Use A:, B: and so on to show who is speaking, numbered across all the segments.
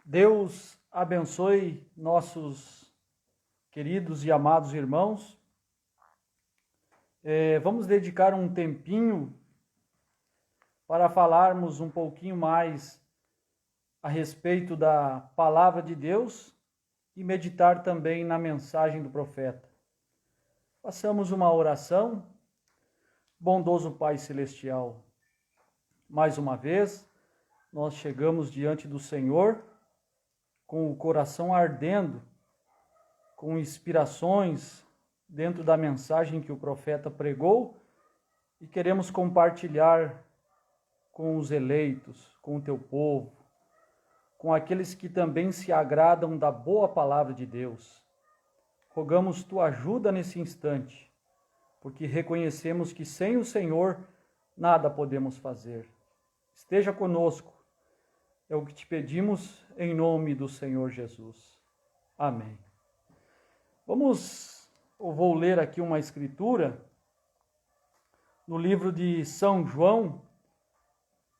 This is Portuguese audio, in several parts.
A: Deus abençoe nossos queridos e amados irmãos. Vamos dedicar um tempinho para falarmos um pouquinho mais a respeito da palavra de Deus e meditar também na mensagem do profeta. Façamos uma oração. Bondoso Pai Celestial, mais uma vez, nós chegamos diante do Senhor com o coração ardendo, com inspirações dentro da mensagem que o profeta pregou e queremos compartilhar com os eleitos, com o teu povo, com aqueles que também se agradam da boa palavra de Deus. Rogamos tua ajuda nesse instante, porque reconhecemos que sem o Senhor nada podemos fazer. Esteja conosco, é o que te pedimos em nome do Senhor Jesus. Amém. Vou ler aqui uma escritura no livro de São João,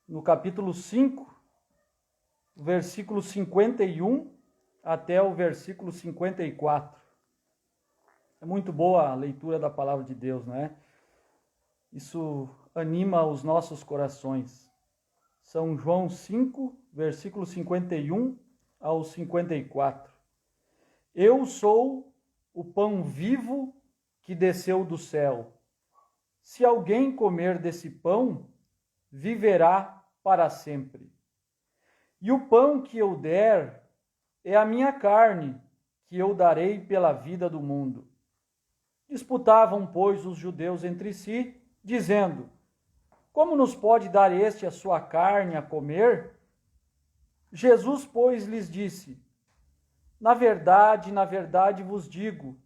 A: no capítulo 5, versículo 51 até o versículo 54. É muito boa a leitura da palavra de Deus, não é? Isso anima os nossos corações. São João 5, versículo 51 ao 54. Eu sou o pão vivo que desceu do céu. Se alguém comer desse pão, viverá para sempre. E o pão que eu der é a minha carne, que eu darei pela vida do mundo. Disputavam, pois, os judeus entre si, dizendo: como nos pode dar este a sua carne a comer? Jesus, pois, lhes disse: na verdade vos digo,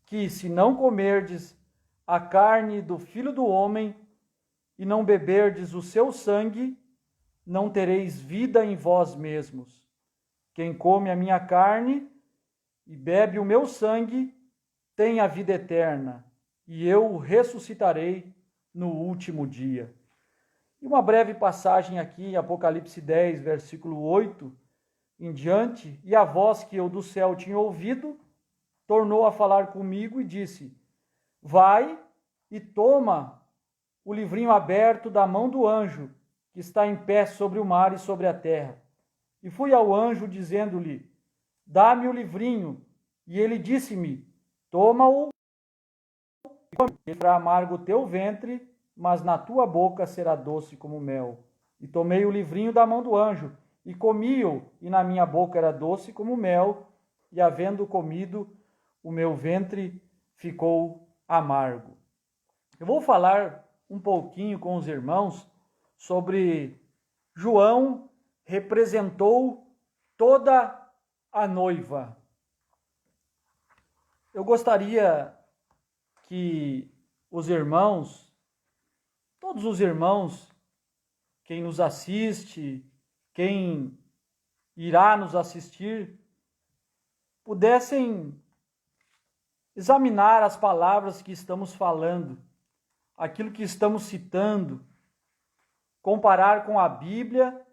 A: que se não comerdes a carne do Filho do Homem e não beberdes o seu sangue, não tereis vida em vós mesmos. Quem come a minha carne e bebe o meu sangue, tem a vida eterna, e eu o ressuscitarei no último dia. E uma breve passagem aqui, Apocalipse 10, versículo 8 em diante, e a voz que eu do céu tinha ouvido, tornou a falar comigo e disse: vai e toma o livrinho aberto da mão do anjo, que está em pé sobre o mar e sobre a terra. E fui ao anjo, dizendo-lhe: dá-me o livrinho. E ele disse-me: toma-o, e será amargo o teu ventre, mas na tua boca será doce como mel. E tomei o livrinho da mão do anjo, e comi-o, e na minha boca era doce como mel, e havendo comido, o meu ventre ficou amargo. Eu vou falar um pouquinho com os irmãos sobre João representou toda a noiva. Eu gostaria que os irmãos, todos os irmãos, quem nos assiste, quem irá nos assistir, pudessem examinar as palavras que estamos falando, aquilo que estamos citando, comparar com a Bíblia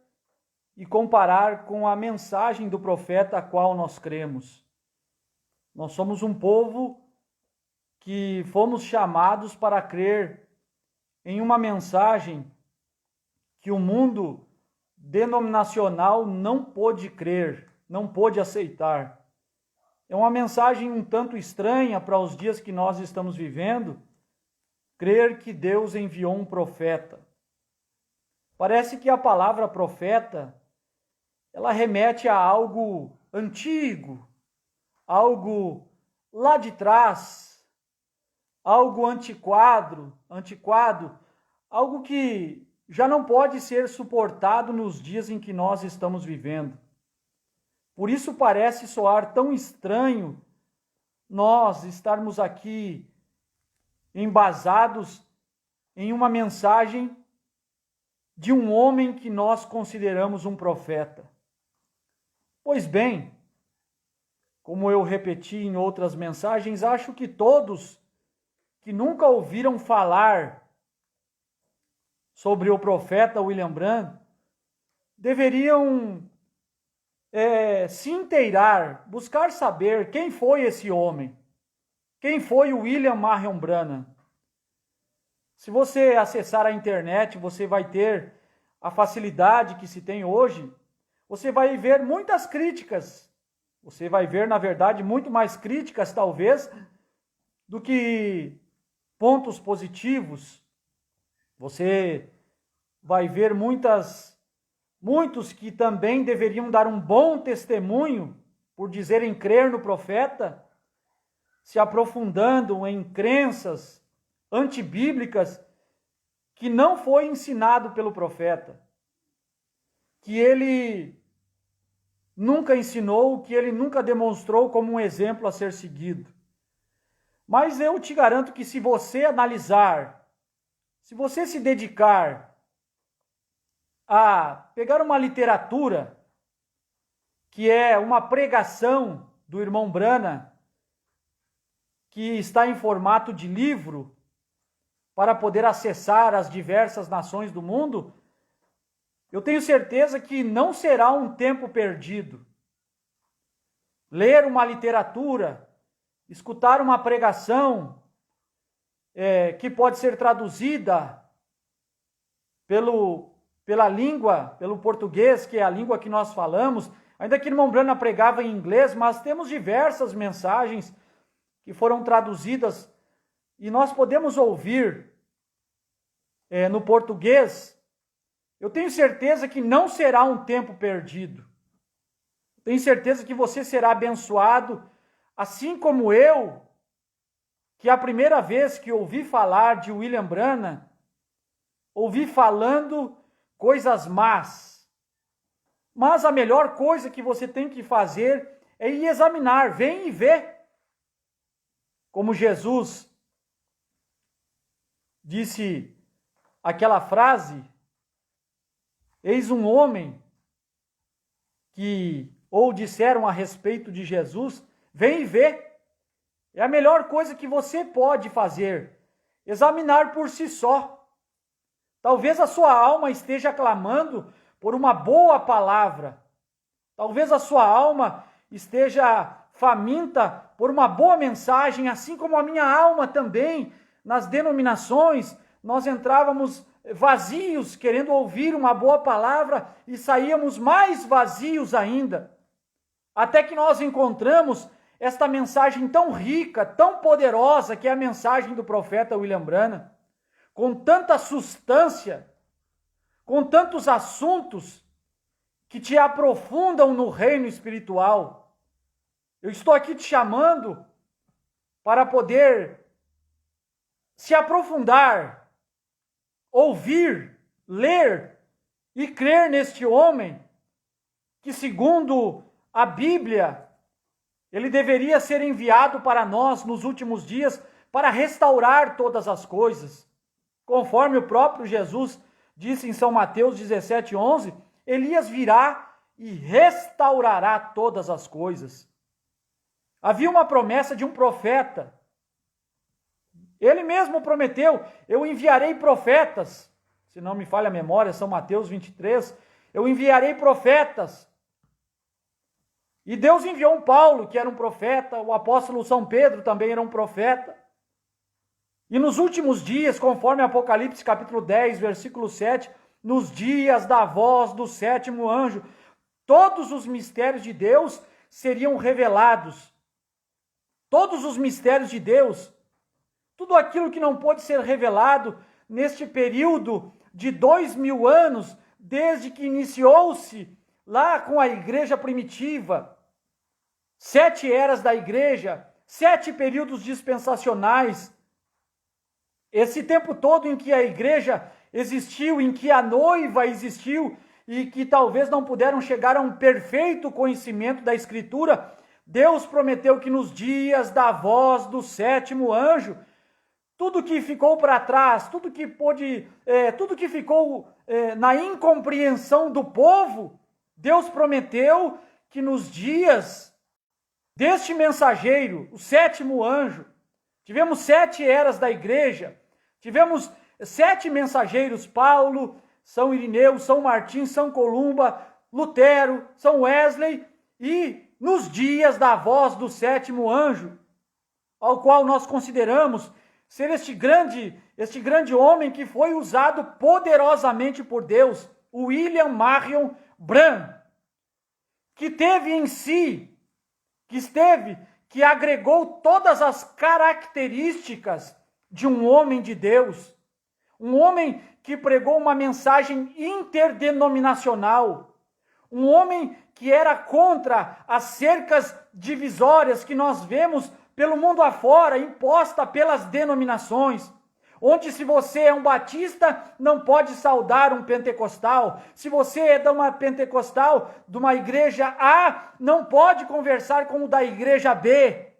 A: e comparar com a mensagem do profeta a qual nós cremos. Nós somos um povo que fomos chamados para crer em uma mensagem que o mundo denominacional não pôde crer, não pôde aceitar. É uma mensagem um tanto estranha para os dias que nós estamos vivendo, crer que Deus enviou um profeta. Parece que a palavra profeta, ela remete a algo antigo, algo lá de trás, algo antiquado, algo que já não pode ser suportado nos dias em que nós estamos vivendo. Por isso parece soar tão estranho nós estarmos aqui embasados em uma mensagem de um homem que nós consideramos um profeta. Pois bem, como eu repeti em outras mensagens, acho que todos que nunca ouviram falar sobre o profeta William Branham deveriam se inteirar, buscar saber quem foi esse homem, quem foi o William Marion Branham. Se você acessar a internet, você vai ter a facilidade que se tem hoje, você vai ver muitas críticas. Você vai ver, na verdade, muito mais críticas, talvez, do que pontos positivos. Você vai ver muitos que também deveriam dar um bom testemunho por dizerem crer no profeta, se aprofundando em crenças antibíblicas que não foi ensinado pelo profeta, que ele nunca ensinou, que ele nunca demonstrou como um exemplo a ser seguido. Mas eu te garanto que se você analisar, se você se dedicar a pegar uma literatura, que é uma pregação do irmão Branham, que está em formato de livro, para poder acessar as diversas nações do mundo, eu tenho certeza que não será um tempo perdido. Ler uma literatura, escutar uma pregação, que pode ser traduzida pela língua, pelo português, que é a língua que nós falamos, ainda que o irmão Branham pregava em inglês, mas temos diversas mensagens que foram traduzidas e nós podemos ouvir no português. Eu tenho certeza que não será um tempo perdido. Tenho certeza que você será abençoado, assim como eu, que a primeira vez que ouvi falar de William Branham, ouvi falando coisas más. Mas a melhor coisa que você tem que fazer é ir examinar, vem e vê. Como Jesus disse aquela frase, eis um homem ou disseram a respeito de Jesus, vem e vê. É a melhor coisa que você pode fazer, examinar por si só. Talvez a sua alma esteja clamando por uma boa palavra. Talvez a sua alma esteja faminta por uma boa mensagem, assim como a minha alma também. Nas denominações, nós entrávamos vazios, querendo ouvir uma boa palavra, e saíamos mais vazios ainda. Até que nós encontramos esta mensagem tão rica, tão poderosa, que é a mensagem do profeta William Branham, com tanta substância, com tantos assuntos que te aprofundam no reino espiritual. Eu estou aqui te chamando para poder se aprofundar, ouvir, ler e crer neste homem que, segundo a Bíblia, ele deveria ser enviado para nós nos últimos dias para restaurar todas as coisas. Conforme o próprio Jesus disse em São Mateus 17:11, Elias virá e restaurará todas as coisas. Havia uma promessa de um profeta. Ele mesmo prometeu, eu enviarei profetas. Se não me falha a memória, São Mateus 23, eu enviarei profetas. E Deus enviou um Paulo, que era um profeta, o apóstolo São Pedro também era um profeta. E nos últimos dias, conforme Apocalipse capítulo 10, versículo 7, nos dias da voz do sétimo anjo, todos os mistérios de Deus seriam revelados. Todos os mistérios de Deus, tudo aquilo que não pôde ser revelado neste período de 2000 anos, desde que iniciou-se lá com a igreja primitiva, 7 eras da igreja, 7 períodos dispensacionais, esse tempo todo em que a igreja existiu, em que a noiva existiu e que talvez não puderam chegar a um perfeito conhecimento da Escritura, Deus prometeu que nos dias da voz do sétimo anjo, tudo que ficou para trás, tudo que ficou na incompreensão do povo, Deus prometeu que nos dias deste mensageiro, o sétimo anjo, tivemos 7 eras da igreja, tivemos 7 mensageiros, Paulo, São Irineu, São Martim, São Columba, Lutero, São Wesley, e nos dias da voz do sétimo anjo, ao qual nós consideramos ser este grande homem que foi usado poderosamente por Deus, William Marion Branham, que agregou todas as características de um homem de Deus, um homem que pregou uma mensagem interdenominacional, um homem que era contra as cercas divisórias que nós vemos pelo mundo afora, imposta pelas denominações, onde se você é um batista, não pode saudar um pentecostal. Se você é de uma pentecostal, de uma igreja A, não pode conversar com o da igreja B.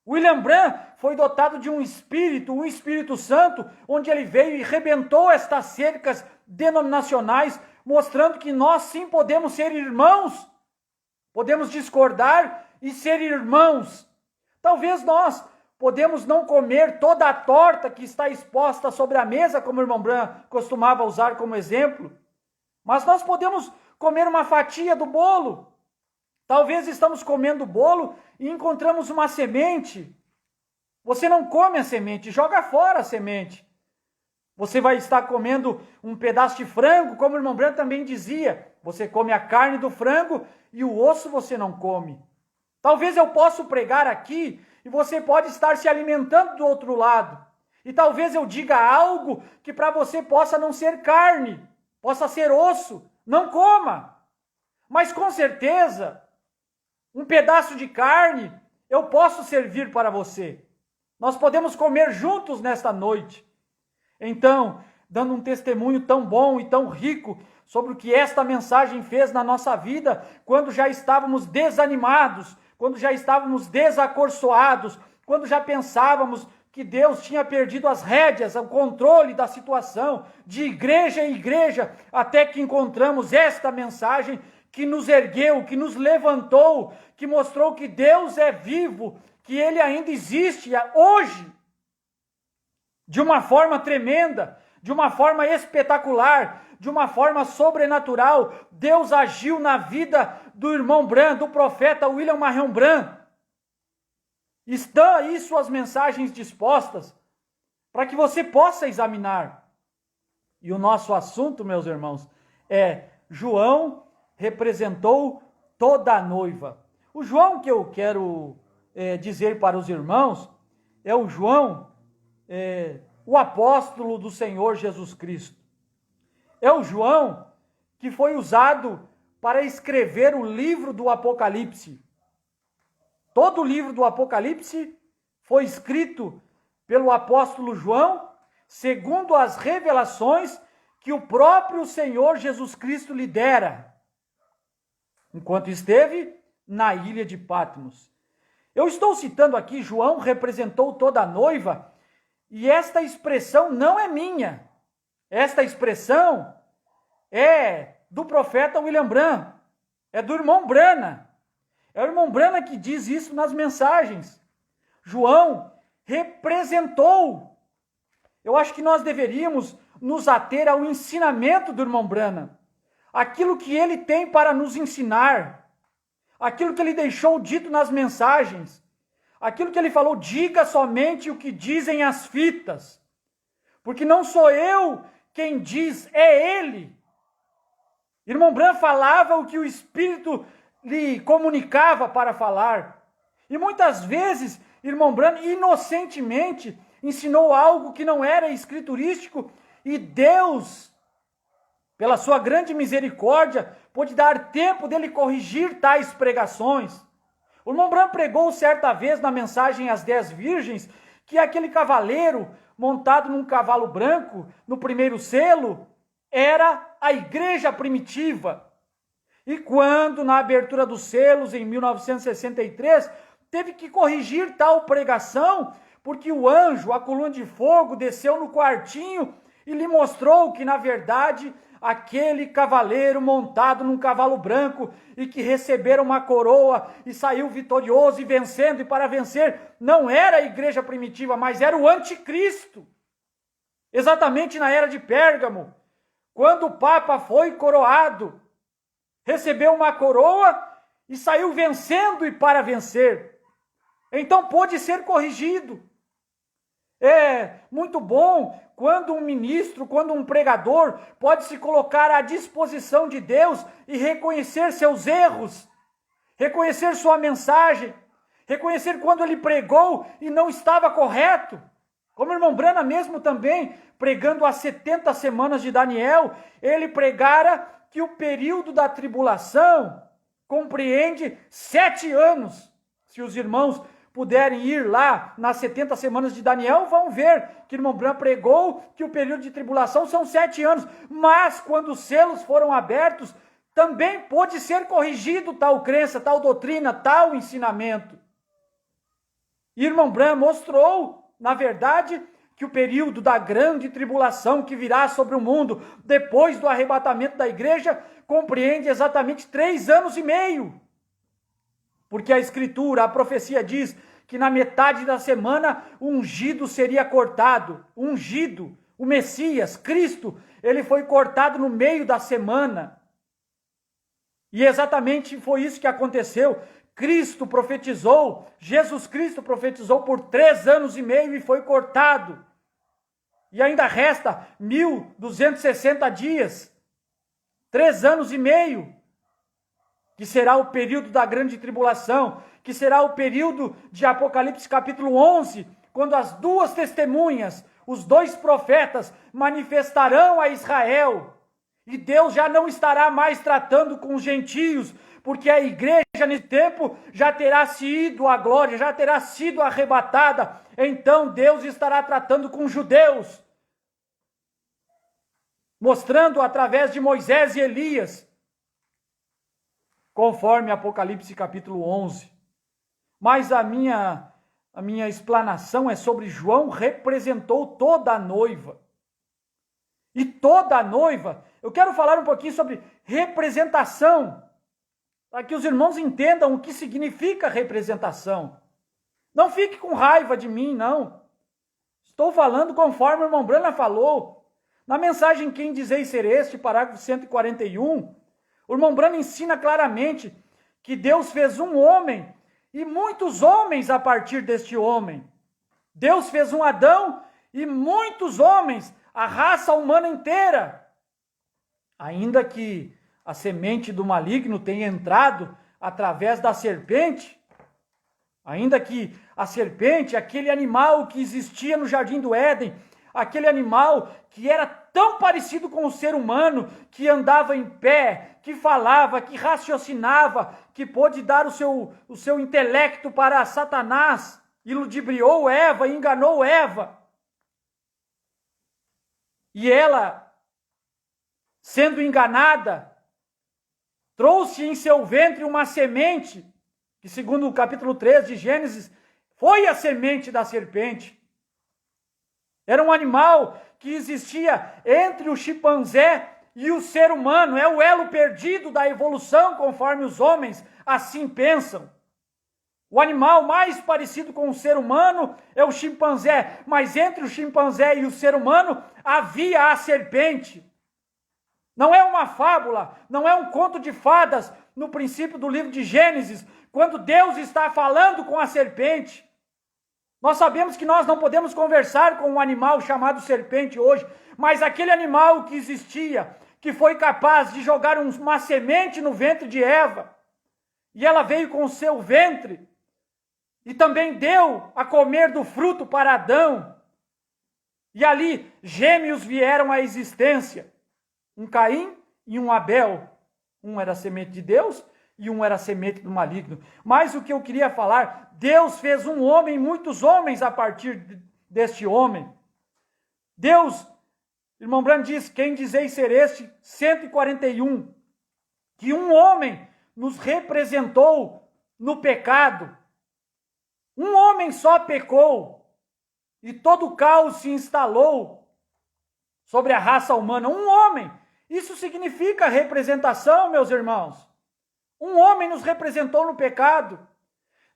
A: William Branham foi dotado de um Espírito Santo, onde ele veio e rebentou estas cercas denominacionais, mostrando que nós sim podemos ser irmãos, podemos discordar e ser irmãos. Talvez nós podemos não comer toda a torta que está exposta sobre a mesa, como o irmão Branham costumava usar como exemplo, mas nós podemos comer uma fatia do bolo. Talvez estamos comendo o bolo e encontramos uma semente. Você não come a semente, joga fora a semente. Você vai estar comendo um pedaço de frango, como o irmão Branham também dizia. Você come a carne do frango e o osso você não come. Talvez eu possa pregar aqui e você pode estar se alimentando do outro lado. E talvez eu diga algo que para você possa não ser carne, possa ser osso. Não coma. Mas com certeza, um pedaço de carne eu posso servir para você. Nós podemos comer juntos nesta noite. Então, dando um testemunho tão bom e tão rico sobre o que esta mensagem fez na nossa vida, quando já estávamos desanimados, quando já estávamos desacorçoados, quando já pensávamos que Deus tinha perdido as rédeas, o controle da situação, de igreja em igreja, até que encontramos esta mensagem que nos ergueu, que nos levantou, que mostrou que Deus é vivo, que Ele ainda existe hoje, de uma forma tremenda, de uma forma espetacular, de uma forma sobrenatural. Deus agiu na vida do irmão Branham, do profeta William Marion Branham. Estão aí suas mensagens dispostas para que você possa examinar. E o nosso assunto, meus irmãos, é João representou toda a noiva. O João que eu quero dizer para os irmãos é o João, o apóstolo do Senhor Jesus Cristo. É o João que foi usado para escrever o livro do Apocalipse. Todo o livro do Apocalipse foi escrito pelo apóstolo João, segundo as revelações que o próprio Senhor Jesus Cristo lhe dera, enquanto esteve na ilha de Patmos. Eu estou citando aqui, João representou toda a noiva, e esta expressão não é minha. Esta expressão é do profeta William Branham, é do irmão Branham. É o irmão Branham que diz isso nas mensagens. João representou. Eu acho que nós deveríamos nos ater ao ensinamento do irmão Branham. Aquilo que ele tem para nos ensinar. Aquilo que ele deixou dito nas mensagens. Aquilo que ele falou, diga somente o que dizem as fitas. Porque não sou eu quem diz, é ele. Irmão Branham falava o que o Espírito lhe comunicava para falar. E muitas vezes, irmão Branham, inocentemente, ensinou algo que não era escriturístico, e Deus, pela sua grande misericórdia, pôde dar tempo dele corrigir tais pregações. O irmão Branham pregou certa vez na mensagem às 10 virgens, que aquele cavaleiro montado num cavalo branco, no primeiro selo, era a igreja primitiva. E quando, na abertura dos selos, em 1963, teve que corrigir tal pregação, porque o anjo, a coluna de fogo, desceu no quartinho e lhe mostrou que, na verdade, aquele cavaleiro montado num cavalo branco e que recebera uma coroa e saiu vitorioso e vencendo, e para vencer não era a igreja primitiva, mas era o anticristo. Exatamente na era de Pérgamo, quando o Papa foi coroado, recebeu uma coroa e saiu vencendo e para vencer. Então pôde ser corrigido. É muito bom quando um ministro, quando um pregador pode se colocar à disposição de Deus e reconhecer seus erros, reconhecer sua mensagem, reconhecer quando ele pregou e não estava correto. Como o irmão Brana mesmo também, pregando as 70 semanas de Daniel, ele pregara que o período da tribulação compreende 7 anos. Se os irmãos puderem ir lá nas 70 semanas de Daniel, vão ver que o irmão Branham pregou que o período de tribulação são 7 anos. Mas quando os selos foram abertos, também pôde ser corrigido tal crença, tal doutrina, tal ensinamento. E o irmão Branham mostrou, na verdade, que o período da grande tribulação que virá sobre o mundo depois do arrebatamento da igreja compreende exatamente 3 anos e meio. Porque a Escritura, a profecia diz que na metade da semana o ungido seria cortado. O ungido, o Messias, Cristo, ele foi cortado no meio da semana. E exatamente foi isso que aconteceu. Cristo profetizou, Jesus Cristo profetizou por 3 anos e meio e foi cortado. E ainda resta 1260 dias, 3 anos e meio, que será o período da grande tribulação, que será o período de Apocalipse capítulo 11, quando as 2 testemunhas, os 2 profetas manifestarão a Israel. E Deus já não estará mais tratando com os gentios, porque a igreja nesse tempo já terá se ido à glória, já terá sido arrebatada. Então Deus estará tratando com os judeus, mostrando através de Moisés e Elias, conforme Apocalipse capítulo 11. Mas a minha explanação é sobre João representou toda a noiva. E toda a noiva, eu quero falar um pouquinho sobre representação, para que os irmãos entendam o que significa representação. Não fique com raiva de mim, não. Estou falando conforme o irmão Brana falou. Na mensagem Quem Dizeis Ser Este, parágrafo 141, o irmão Brana ensina claramente que Deus fez um homem e muitos homens a partir deste homem. Deus fez um Adão e muitos homens, a raça humana inteira. Ainda que a semente do maligno tenha entrado através da serpente, ainda que a serpente, aquele animal que existia no Jardim do Éden, aquele animal que era tão parecido com o ser humano, que andava em pé, que falava, que raciocinava, que pôde dar o seu intelecto para Satanás, e ludibriou Eva, enganou Eva. E ela, sendo enganada, trouxe em seu ventre uma semente, que segundo o capítulo 3 de Gênesis, foi a semente da serpente. Era um animal que existia entre o chimpanzé e o ser humano. É o elo perdido da evolução, conforme os homens assim pensam. O animal mais parecido com o ser humano é o chimpanzé, mas entre o chimpanzé e o ser humano havia a serpente. Não é uma fábula, não é um conto de fadas no princípio do livro de Gênesis, quando Deus está falando com a serpente. Nós sabemos que nós não podemos conversar com um animal chamado serpente hoje, mas aquele animal que existia, que foi capaz de jogar uma semente no ventre de Eva, e ela veio com o seu ventre, e também deu a comer do fruto para Adão, e ali gêmeos vieram à existência, um Caim e um Abel. Um era semente de Deus e um era semente do maligno. Mas o que eu queria falar, Deus fez um homem, muitos homens a partir deste homem. Deus, irmão Brando diz, quem dizeis ser este, 141, que um homem nos representou no pecado. Um homem só pecou e todo o caos se instalou sobre a raça humana. Um homem. Isso significa representação, meus irmãos. Um homem nos representou no pecado.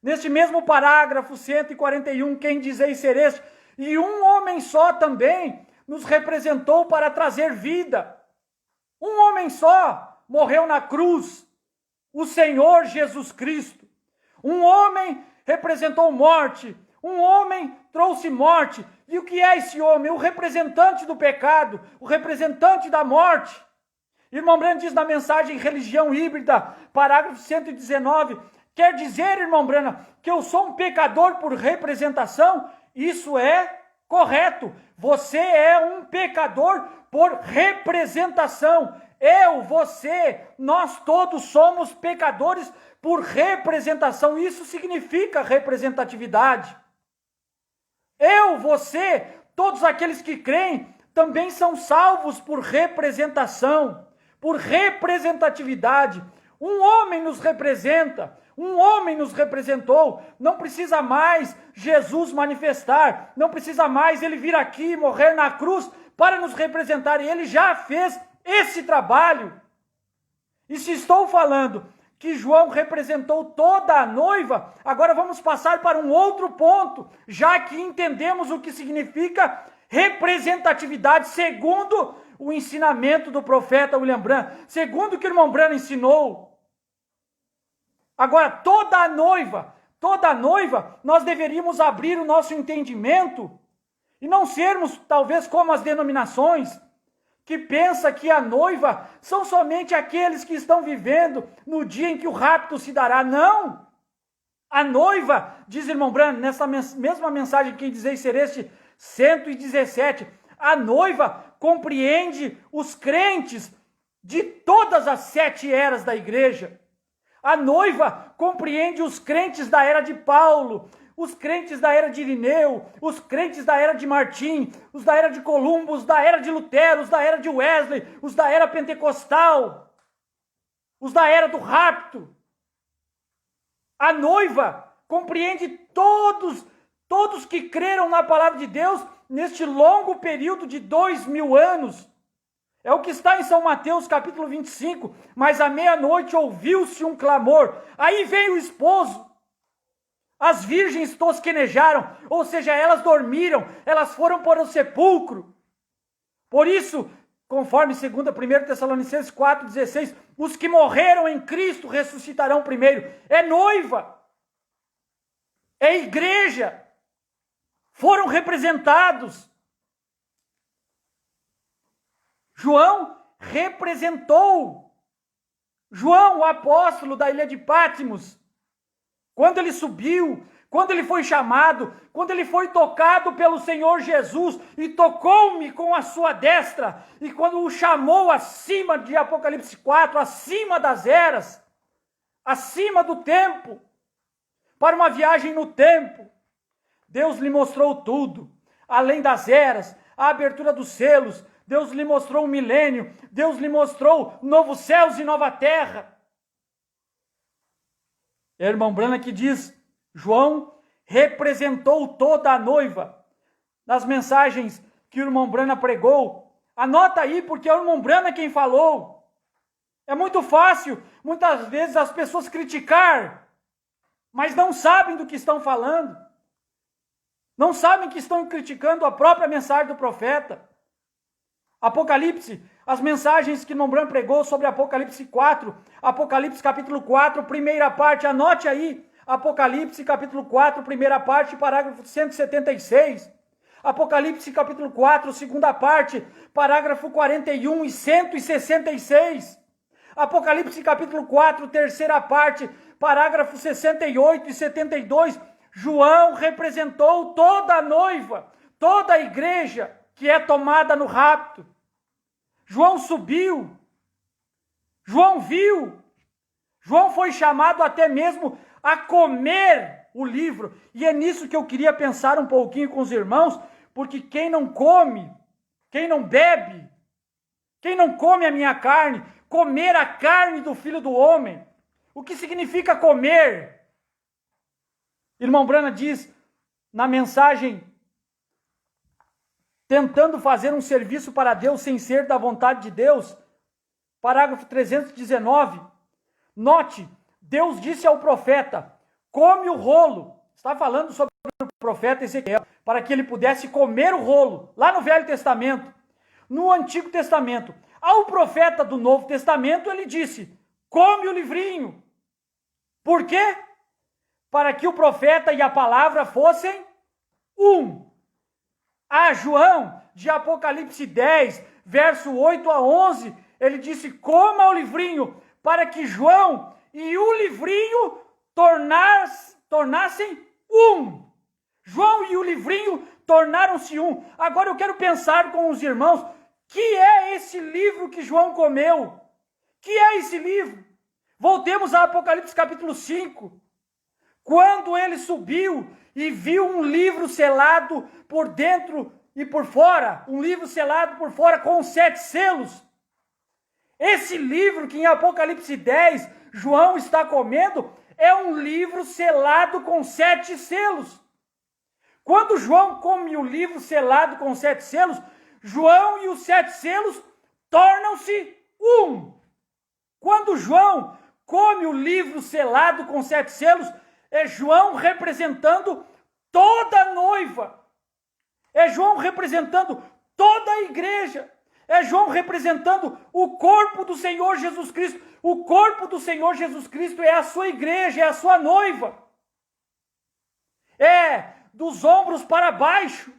A: Neste mesmo parágrafo 141, quem dizeis ser este? E um homem só também nos representou para trazer vida. Um homem só morreu na cruz. o Senhor Jesus Cristo. Um homem representou morte, um homem trouxe morte. E o que é esse homem? O representante do pecado, o representante da morte. Irmão Branham diz na mensagem Religião Híbrida, parágrafo 119, quer dizer, irmão Branham, que eu sou um pecador por representação? Isso é correto. Você é um pecador por representação. Eu, você, nós todos somos pecadores por representação. Isso significa representatividade. Eu, você, todos aqueles que creem, também são salvos por representação, por representatividade. Um homem nos representa, um homem nos representou. Não precisa mais Jesus manifestar, não precisa mais ele vir aqui morrer na cruz para nos representar. E ele já fez esse trabalho. E se estou falando que João representou toda a noiva, agora vamos passar para um outro ponto, já que entendemos o que significa representatividade, segundo o ensinamento do profeta William Branham, segundo o que o irmão Branham ensinou. Agora, toda a noiva, nós deveríamos abrir o nosso entendimento e não sermos, talvez, como as denominações, que pensa que a noiva são somente aqueles que estão vivendo no dia em que o rapto se dará. Não! A noiva, diz irmão Branham, nessa mesma mensagem que dizei ser este 117, a noiva compreende os crentes de todas as 7 eras da igreja. A noiva compreende os crentes da era de Paulo, os crentes da era de Irineu, os crentes da era de Martim, os da era de Columbo, os da era de Lutero, os da era de Wesley, os da era pentecostal, os da era do rapto. A noiva compreende todos que creram na palavra de Deus neste longo período de 2000 anos. É o que está em São Mateus capítulo 25. Mas à meia-noite ouviu-se um clamor. Aí veio o esposo. As virgens tosquenejaram, ou seja, elas dormiram, elas foram para o sepulcro. Por isso, conforme 1 Tessalonicenses 4,16, os que morreram em Cristo ressuscitarão primeiro. É noiva, é igreja, foram representados. João representou. João, o apóstolo da ilha de Patmos, quando ele subiu, quando ele foi chamado, quando ele foi tocado pelo Senhor Jesus e tocou-me com a sua destra, e quando o chamou acima de Apocalipse 4, acima das eras, acima do tempo, para uma viagem no tempo, Deus lhe mostrou tudo, além das eras, a abertura dos selos, Deus lhe mostrou o milênio, Deus lhe mostrou novos céus e nova terra. É o irmão Branham que diz, João representou toda a noiva. Nas mensagens que o irmão Branham pregou, anota aí, porque é o irmão Branham quem falou. É muito fácil, muitas vezes, as pessoas criticar, mas não sabem do que estão falando. Não sabem que estão criticando a própria mensagem do profeta. Apocalipse, as mensagens que o irmão Branham pregou sobre Apocalipse 4, Apocalipse capítulo 4, primeira parte, anote aí, Apocalipse capítulo 4, primeira parte, parágrafo 176, Apocalipse capítulo 4, segunda parte, parágrafo 41 e 166, Apocalipse capítulo 4, terceira parte, parágrafo 68 e 72, João representou toda a noiva, toda a igreja que é tomada no rapto. João subiu, João viu, João foi chamado até mesmo a comer o livro. E é nisso que eu queria pensar um pouquinho com os irmãos, porque quem não come, quem não bebe, quem não come a minha carne, comer a carne do Filho do Homem. O que significa comer? Irmão Branham diz na mensagem, tentando fazer um serviço para Deus sem ser da vontade de Deus, parágrafo 319, note, Deus disse ao profeta, come o rolo, está falando sobre o profeta Ezequiel, para que ele pudesse comer o rolo, lá no Velho Testamento. No Antigo Testamento, ao profeta do Novo Testamento, ele disse, come o livrinho, Por quê? Para que o profeta e a palavra fossem um. A João, de Apocalipse 10, verso 8 a 11, ele disse: coma o livrinho, para que João e o livrinho tornassem um. João e o livrinho tornaram-se um. Agora eu quero pensar com os irmãos, que é esse livro que João comeu? Que é esse livro? Voltemos a Apocalipse capítulo 5. Quando ele subiu e viu um livro selado por dentro e por fora, um livro selado por fora com 7 selos. Esse livro que em Apocalipse 10 João está comendo é um livro selado com 7 selos. Quando João come o livro selado com 7 selos, João e os 7 selos tornam-se um. Quando João come o livro selado com 7 selos, é João representando toda a noiva. É João representando toda a igreja. É João representando o corpo do Senhor Jesus Cristo. O corpo do Senhor Jesus Cristo é a sua igreja, é a sua noiva. É dos ombros para baixo.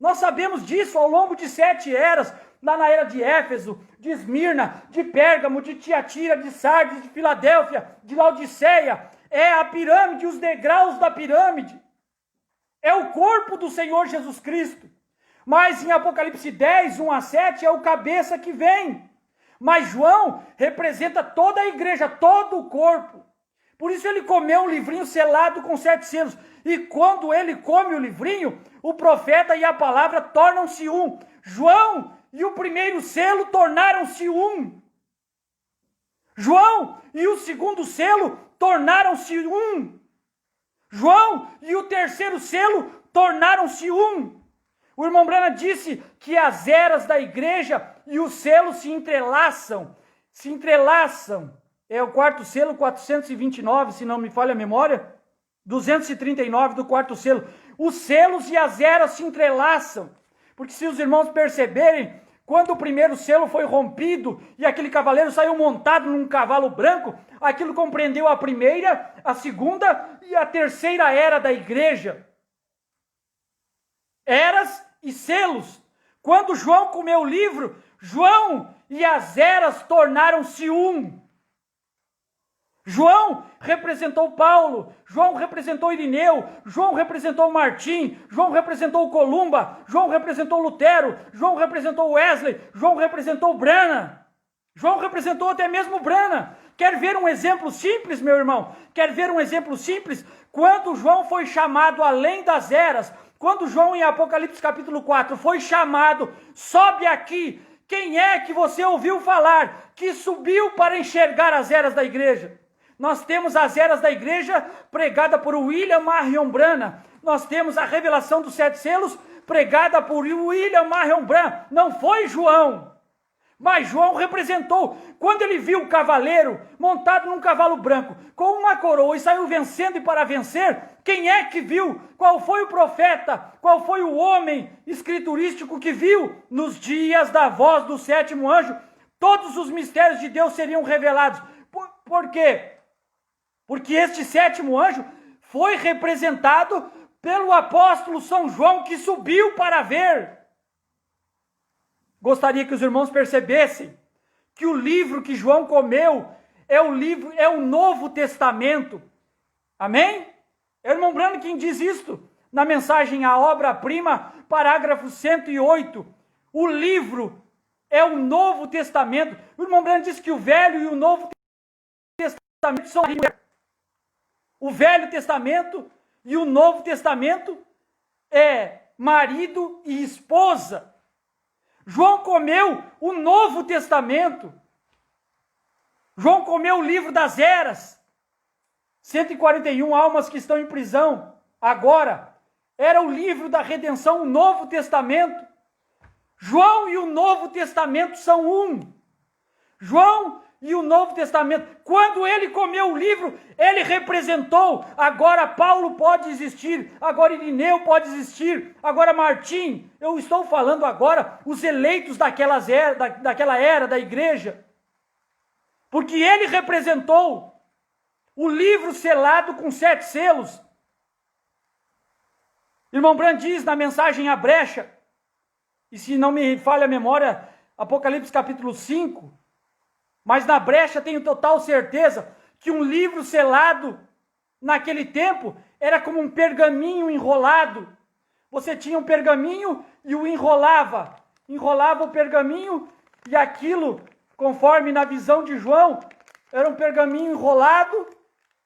A: Nós sabemos disso ao longo de 7 eras, lá na era de Éfeso, de Esmirna, de Pérgamo, de Tiatira, de Sardes, de Filadélfia, de Laodiceia. É a pirâmide, os degraus da pirâmide. É o corpo do Senhor Jesus Cristo. Mas em Apocalipse 10, 1 a 7, é o cabeça que vem. Mas João representa toda a igreja, todo o corpo. Por isso ele comeu um livrinho selado com 7 selos. E quando ele come o livrinho, o profeta e a palavra tornam-se um. João e o primeiro selo tornaram-se um. João e o segundo selo tornaram-se um. João e o terceiro selo tornaram-se um. O irmão Branham disse que as eras da igreja e os selos se entrelaçam. Se entrelaçam. É o quarto selo, 429, se não me falha a memória. 239 do quarto selo. Os selos e as eras se entrelaçam. Porque se os irmãos perceberem, quando o primeiro selo foi rompido e aquele cavaleiro saiu montado num cavalo branco, aquilo compreendeu a primeira, a segunda e a terceira era da igreja. Eras e selos. Quando João comeu o livro, João e as eras tornaram-se um. João representou Paulo, João representou Irineu, João representou Martim, João representou Columba, João representou Lutero, João representou Wesley, João representou Branham, João representou até mesmo Branham. Quer ver um exemplo simples, meu irmão? Quer ver um exemplo simples? Quando João foi chamado além das eras, quando João em Apocalipse capítulo 4 foi chamado, sobe aqui, quem é que você ouviu falar que subiu para enxergar as eras da igreja? Nós temos as eras da igreja pregada por William Marion Branham. Nós temos a revelação dos 7 selos pregada por William Marion Branham. Não foi João. Mas João representou. Quando ele viu o cavaleiro montado num cavalo branco, com uma coroa e saiu vencendo e para vencer, quem é que viu? Qual foi o profeta? Qual foi o homem escriturístico que viu? Nos dias da voz do 7º anjo, todos os mistérios de Deus seriam revelados. Por quê? Porque este 7º anjo foi representado pelo apóstolo São João, que subiu para ver. Gostaria que os irmãos percebessem que o livro que João comeu é o Novo Testamento. Amém? É o irmão Branham quem diz isto na mensagem A Obra-Prima, parágrafo 108. O livro é o Novo Testamento. O irmão Branham diz que o Velho e o Novo Testamento são o Velho Testamento e o Novo Testamento é marido e esposa. João comeu o Novo Testamento. João comeu o livro das eras. 141 almas que estão em prisão agora. Era o livro da redenção, o Novo Testamento. João e o Novo Testamento são um. João e o Novo Testamento, quando ele comeu o livro, ele representou. Agora Paulo pode existir, agora Irineu pode existir, agora Martim. Eu estou falando agora os eleitos daquela era da igreja, porque ele representou. o livro selado com 7 selos. Irmão Branham diz na mensagem A Brecha, e se não me falha a memória, Apocalipse capítulo 5, mas na brecha tenho total certeza que um livro selado naquele tempo era como um pergaminho enrolado. Você tinha um pergaminho e o enrolava o pergaminho, e aquilo, conforme na visão de João, era um pergaminho enrolado,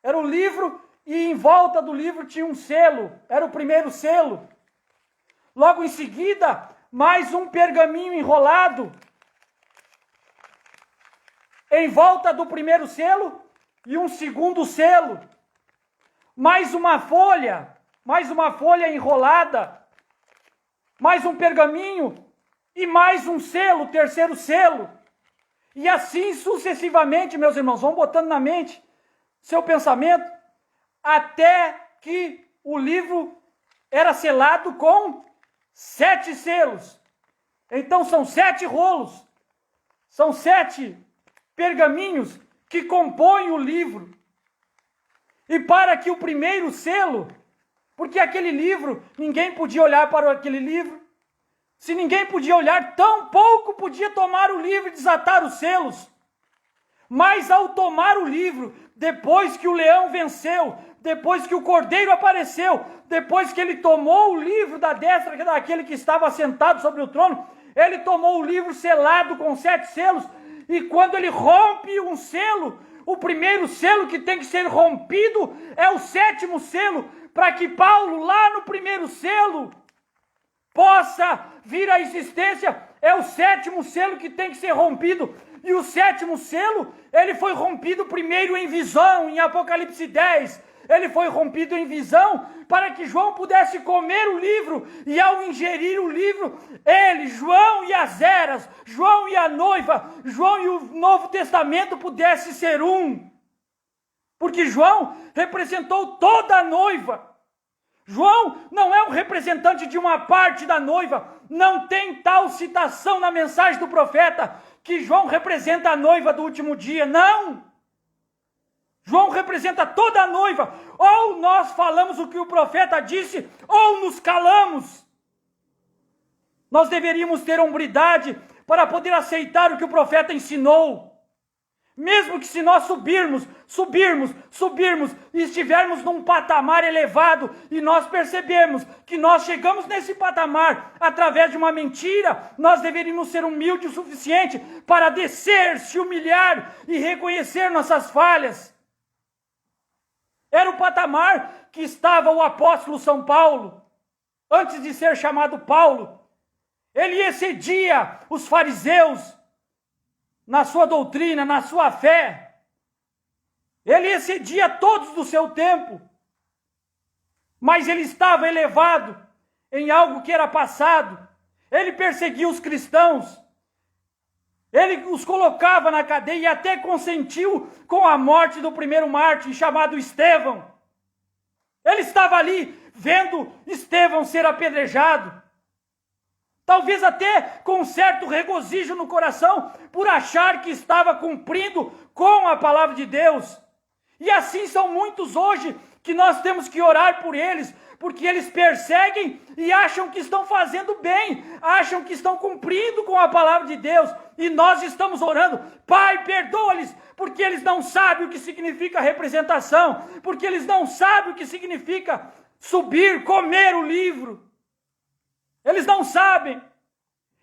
A: era um livro, e em volta do livro tinha um selo, era o primeiro selo. Logo em seguida, mais um pergaminho enrolado em volta do primeiro selo e um segundo selo. Mais uma folha enrolada, mais um pergaminho e mais um selo, terceiro selo. E assim sucessivamente, meus irmãos, vão botando na mente seu pensamento, até que o livro era selado com 7 selos. Então são 7 rolos, são 7 pergaminhos que compõem o livro. E para que o primeiro selo, porque aquele livro, ninguém podia olhar para aquele livro, se ninguém podia olhar, tampouco podia tomar o livro e desatar os selos. Mas ao tomar o livro, depois que o leão venceu, depois que o cordeiro apareceu, depois que ele tomou o livro da destra daquele que estava sentado sobre o trono, ele tomou o livro selado com 7 selos, e quando ele rompe um selo, o primeiro selo que tem que ser rompido é o 7º selo, para que Paulo, lá no primeiro selo, possa vir à existência. É o 7º selo que tem que ser rompido. E o 7º selo, ele foi rompido primeiro em visão, em Apocalipse 10. Ele foi rompido em visão para que João pudesse comer o livro. E ao ingerir o livro, ele, João e as eras, João e a noiva, João e o Novo Testamento pudesse ser um. Porque João representou toda a noiva. João não é um representante de uma parte da noiva. Não tem tal citação na mensagem do profeta que João representa a noiva do último dia. Não! João representa toda a noiva. Ou nós falamos o que o profeta disse, ou nos calamos. Nós deveríamos ter hombridade para poder aceitar o que o profeta ensinou. Mesmo que se nós subirmos e estivermos num patamar elevado e nós percebemos que nós chegamos nesse patamar através de uma mentira, nós deveríamos ser humildes o suficiente para descer, se humilhar e reconhecer nossas falhas. Era o patamar que estava o apóstolo São Paulo, antes de ser chamado Paulo. Ele excedia os fariseus na sua doutrina, na sua fé. Ele excedia todos do seu tempo. Mas ele estava elevado em algo que era passado. Ele perseguia os cristãos. Ele os colocava na cadeia e até consentiu com a morte do primeiro mártir, chamado Estevão. Ele estava ali vendo Estevão ser apedrejado. Talvez até com um certo regozijo no coração, por achar que estava cumprindo com a palavra de Deus. E assim são muitos hoje, que nós temos que orar por eles, porque eles perseguem e acham que estão fazendo bem, acham que estão cumprindo com a palavra de Deus. E nós estamos orando, Pai, perdoa-lhes, porque eles não sabem o que significa representação, porque eles não sabem o que significa subir, comer o livro. Eles não sabem.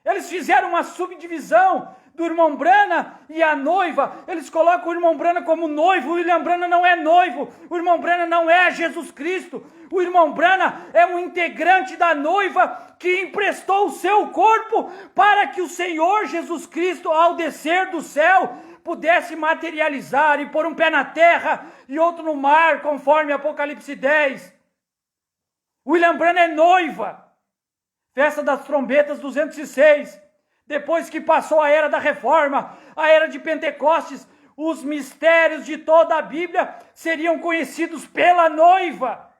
A: Eles fizeram uma subdivisão do irmão Branham e a noiva. Eles colocam o irmão Branham como noivo. O irmão Branham não é noivo. O irmão Branham não é Jesus Cristo. O irmão Branham é um integrante da noiva que emprestou o seu corpo para que o Senhor Jesus Cristo, ao descer do céu, pudesse materializar e pôr um pé na terra e outro no mar, conforme Apocalipse 10. William Branham é noiva. Festa das Trombetas 206, depois que passou a era da Reforma, a era de Pentecostes, os mistérios de toda a Bíblia seriam conhecidos pela noiva.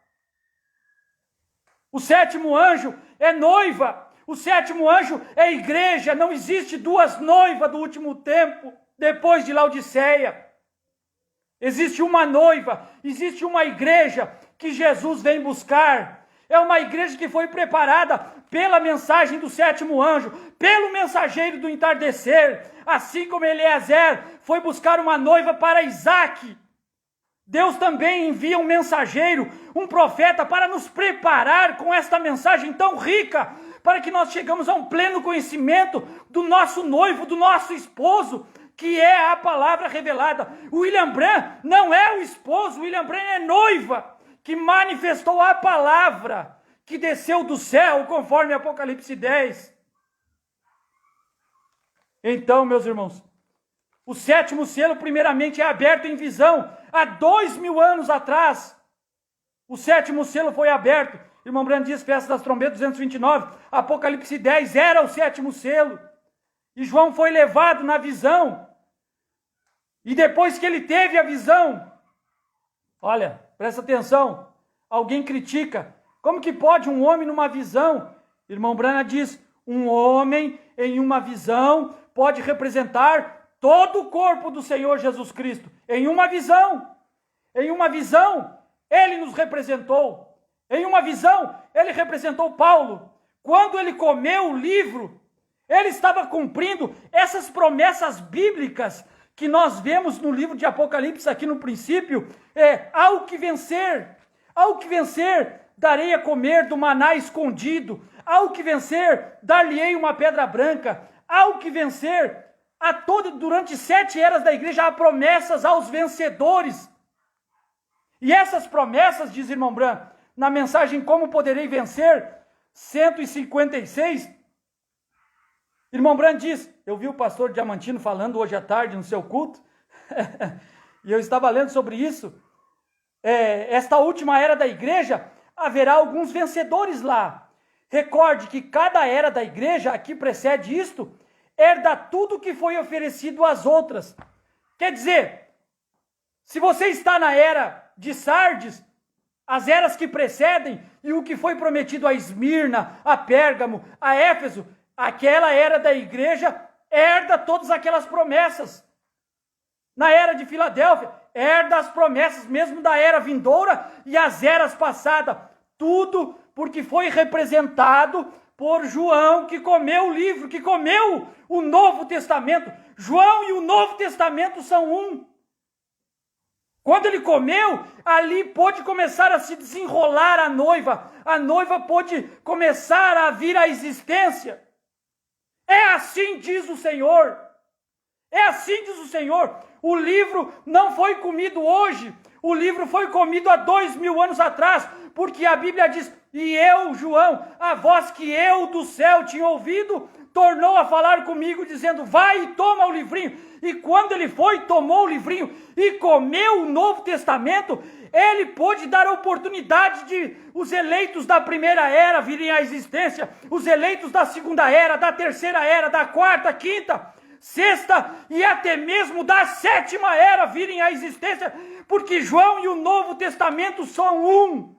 A: O 7º anjo é noiva, o 7º anjo é igreja, não existe 2 noivas do último tempo, depois de Laodiceia. Existe uma noiva, existe uma igreja que Jesus vem buscar. É uma igreja que foi preparada pela mensagem do sétimo anjo, pelo mensageiro do entardecer, assim como Eliezer foi buscar uma noiva para Isaque. Deus também envia um mensageiro, um profeta, para nos preparar com esta mensagem tão rica, para que nós chegamos a um pleno conhecimento do nosso noivo, do nosso esposo, que é a palavra revelada. O William Branham não é o esposo, o William Branham é noiva, que manifestou a palavra, que desceu do céu, conforme Apocalipse 10. Então, meus irmãos, o sétimo selo primeiramente é aberto em visão. Há 2000 anos atrás, o sétimo selo foi aberto. Irmão Branham diz, Festa das Trombetas 229, Apocalipse 10 era o sétimo selo. E João foi levado na visão. E depois que ele teve a visão, olha, presta atenção, alguém critica, como que pode um homem numa visão? Irmão Branham diz, um homem em uma visão pode representar todo o corpo do Senhor Jesus Cristo. Em uma visão, ele nos representou. Em uma visão, ele representou Paulo. Quando ele comeu o livro, ele estava cumprindo essas promessas bíblicas que nós vemos no livro de Apocalipse, aqui no princípio, ao que vencer, darei a comer do maná escondido, ao que vencer, dar-lhe-ei uma pedra branca, ao que vencer, durante 7 eras da igreja há promessas aos vencedores. E essas promessas, diz irmão Branham, na mensagem Como Poderei Vencer, 156, irmão Branham diz, eu vi o pastor Diamantino falando hoje à tarde no seu culto, e eu estava lendo sobre isso, esta última era da igreja, haverá alguns vencedores lá. Recorde que cada era da igreja, a que precede isto, herda tudo que foi oferecido às outras. Quer dizer, se você está na era de Sardes, as eras que precedem, e o que foi prometido a Esmirna, a Pérgamo, a Éfeso, aquela era da igreja herda todas aquelas promessas. Na era de Filadélfia, herda as promessas mesmo da era vindoura e as eras passadas. Tudo porque foi representado por João, que comeu o livro, que comeu o Novo Testamento. João e o Novo Testamento são um. Quando ele comeu, ali pôde começar a se desenrolar a noiva pôde começar a vir à existência. É assim diz o Senhor. É assim diz o Senhor. O livro não foi comido hoje. O livro foi comido há 2000 anos atrás. Porque a Bíblia diz, e eu, João, a voz que eu do céu tinha ouvido, tornou a falar comigo, dizendo, vai e toma o livrinho. E quando ele foi, tomou o livrinho e comeu o Novo Testamento, ele pôde dar a oportunidade de os eleitos da primeira era virem à existência, os eleitos da segunda era, da terceira era, da quarta, quinta, sexta e até mesmo da sétima era virem à existência, porque João e o Novo Testamento são um.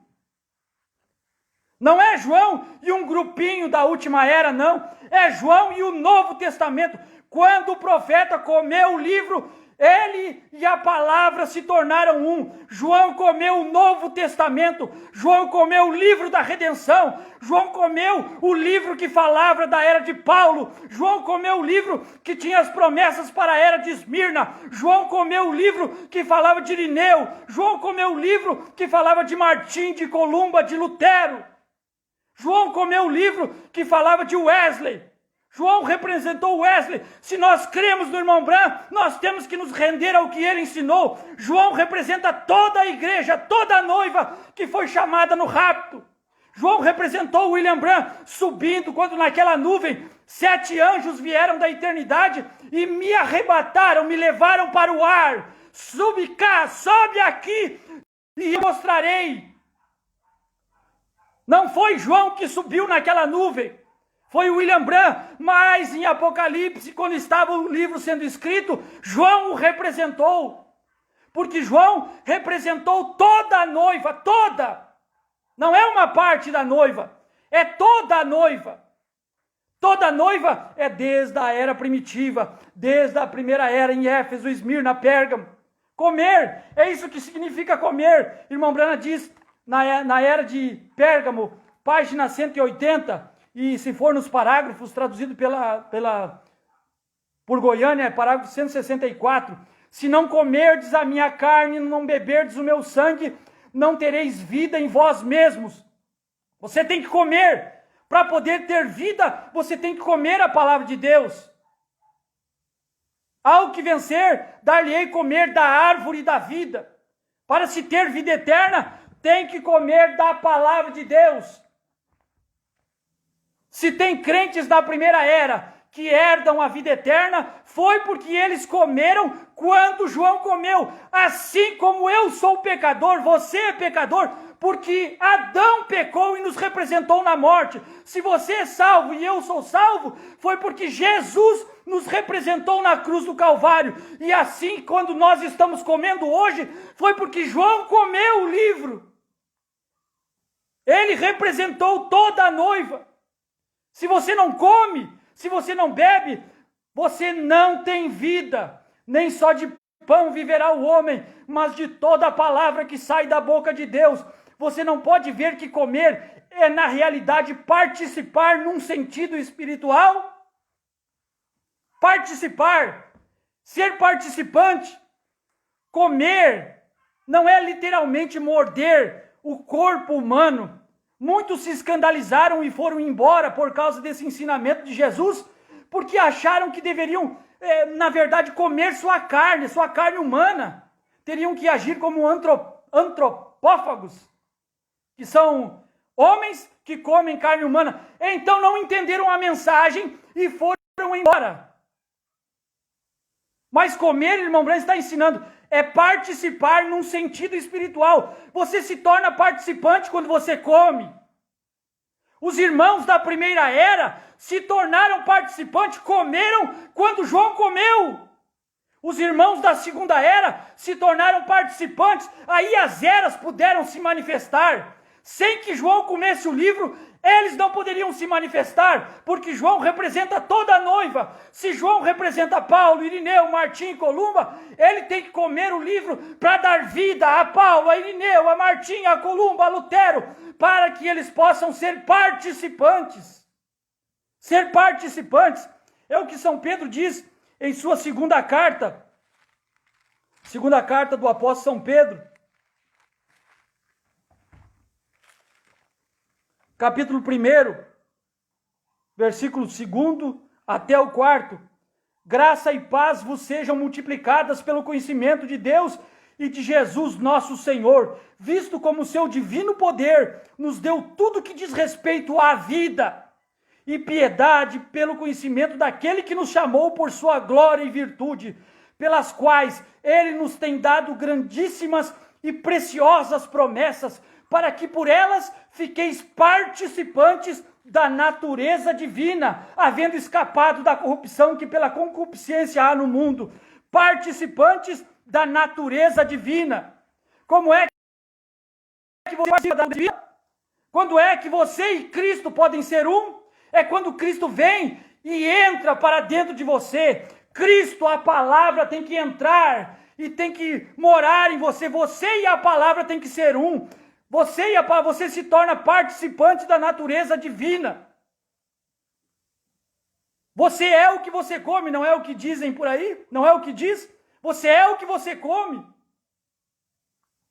A: Não é João e um grupinho da última era, não. É João e o Novo Testamento. Quando o profeta comeu o livro, ele e a palavra se tornaram um. João comeu o Novo Testamento. João comeu o livro da redenção. João comeu o livro que falava da era de Paulo. João comeu o livro que tinha as promessas para a era de Esmirna. João comeu o livro que falava de Irineu. João comeu o livro que falava de Martim, de Columba, de Lutero. João comeu o livro que falava de Wesley. João representou Wesley. Se nós cremos no irmão Branham, nós temos que nos render ao que ele ensinou. João representa toda a igreja, toda a noiva que foi chamada no rapto. João representou William Branham subindo, quando naquela nuvem 7 anjos vieram da eternidade e me arrebataram, me levaram para o ar. Sube cá, sobe aqui e eu mostrarei. Não foi João que subiu naquela nuvem, foi William Branham, mas em Apocalipse, quando estava o livro sendo escrito, João o representou, porque João representou toda a noiva, toda, não é uma parte da noiva, é toda a noiva. Toda a noiva é desde a era primitiva, desde a primeira era em Éfeso, Esmirna, Pérgamo, Comer, é isso que significa comer. Irmão Branham diz, na era de Pérgamo, página 180, e se for nos parágrafos, traduzido por Goiânia, parágrafo 164, se não comerdes a minha carne, não beberdes o meu sangue, não tereis vida em vós mesmos. Você tem que comer. Para poder ter vida, você tem que comer a palavra de Deus. Ao que vencer, dar-lhe-ei comer da árvore da vida. Para se ter vida eterna, tem que comer da palavra de Deus. Se tem crentes da primeira era que herdam a vida eterna, foi porque eles comeram quando João comeu. Assim como eu sou pecador, você é pecador, porque Adão pecou e nos representou na morte. Se você é salvo e eu sou salvo, foi porque Jesus nos representou na cruz do Calvário. E assim, quando nós estamos comendo hoje, foi porque João comeu o livro. Ele representou toda a noiva. Se você não come, se você não bebe, você não tem vida. Nem só de pão viverá o homem, mas de toda a palavra que sai da boca de Deus. Você não pode ver que comer é, na realidade, participar num sentido espiritual? Participar, ser participante, comer, não é literalmente morder o corpo humano. Muitos se escandalizaram e foram embora por causa desse ensinamento de Jesus, porque acharam que deveriam, na verdade, comer sua carne humana. Teriam que agir como antropófagos, que são homens que comem carne humana. Então não entenderam a mensagem e foram embora. Mas comer, irmão Branham está ensinando, é participar num sentido espiritual. Você se torna participante quando você come. Os irmãos da primeira era se tornaram participantes, comeram quando João comeu. Os irmãos da segunda era se tornaram participantes, aí as eras puderam se manifestar. Sem que João comesse o livro, eles não poderiam se manifestar, porque João representa toda a noiva. Se João representa Paulo, Irineu, Martim e Columba, ele tem que comer o livro para dar vida a Paulo, a Irineu, a Martim, a Columba, a Lutero, para que eles possam ser participantes. Ser participantes é o que São Pedro diz em sua segunda carta do apóstolo São Pedro, capítulo 1, versículo 2 até o 4. Graça e paz vos sejam multiplicadas pelo conhecimento de Deus e de Jesus nosso Senhor, visto como seu divino poder nos deu tudo que diz respeito à vida e piedade pelo conhecimento daquele que nos chamou por sua glória e virtude, pelas quais ele nos tem dado grandíssimas e preciosas promessas, para que por elas fiqueis participantes da natureza divina, havendo escapado da corrupção que pela concupiscência há no mundo. Participantes da natureza divina. Como é que você participa da natureza divina? Quando é que você e Cristo podem ser um? É quando Cristo vem e entra para dentro de você. Cristo, a palavra, tem que entrar e tem que morar em você. Você e a palavra tem que ser um. Você se torna participante da natureza divina. Você é o que você come, não é o que dizem por aí? Não é o que diz? Você é o que você come.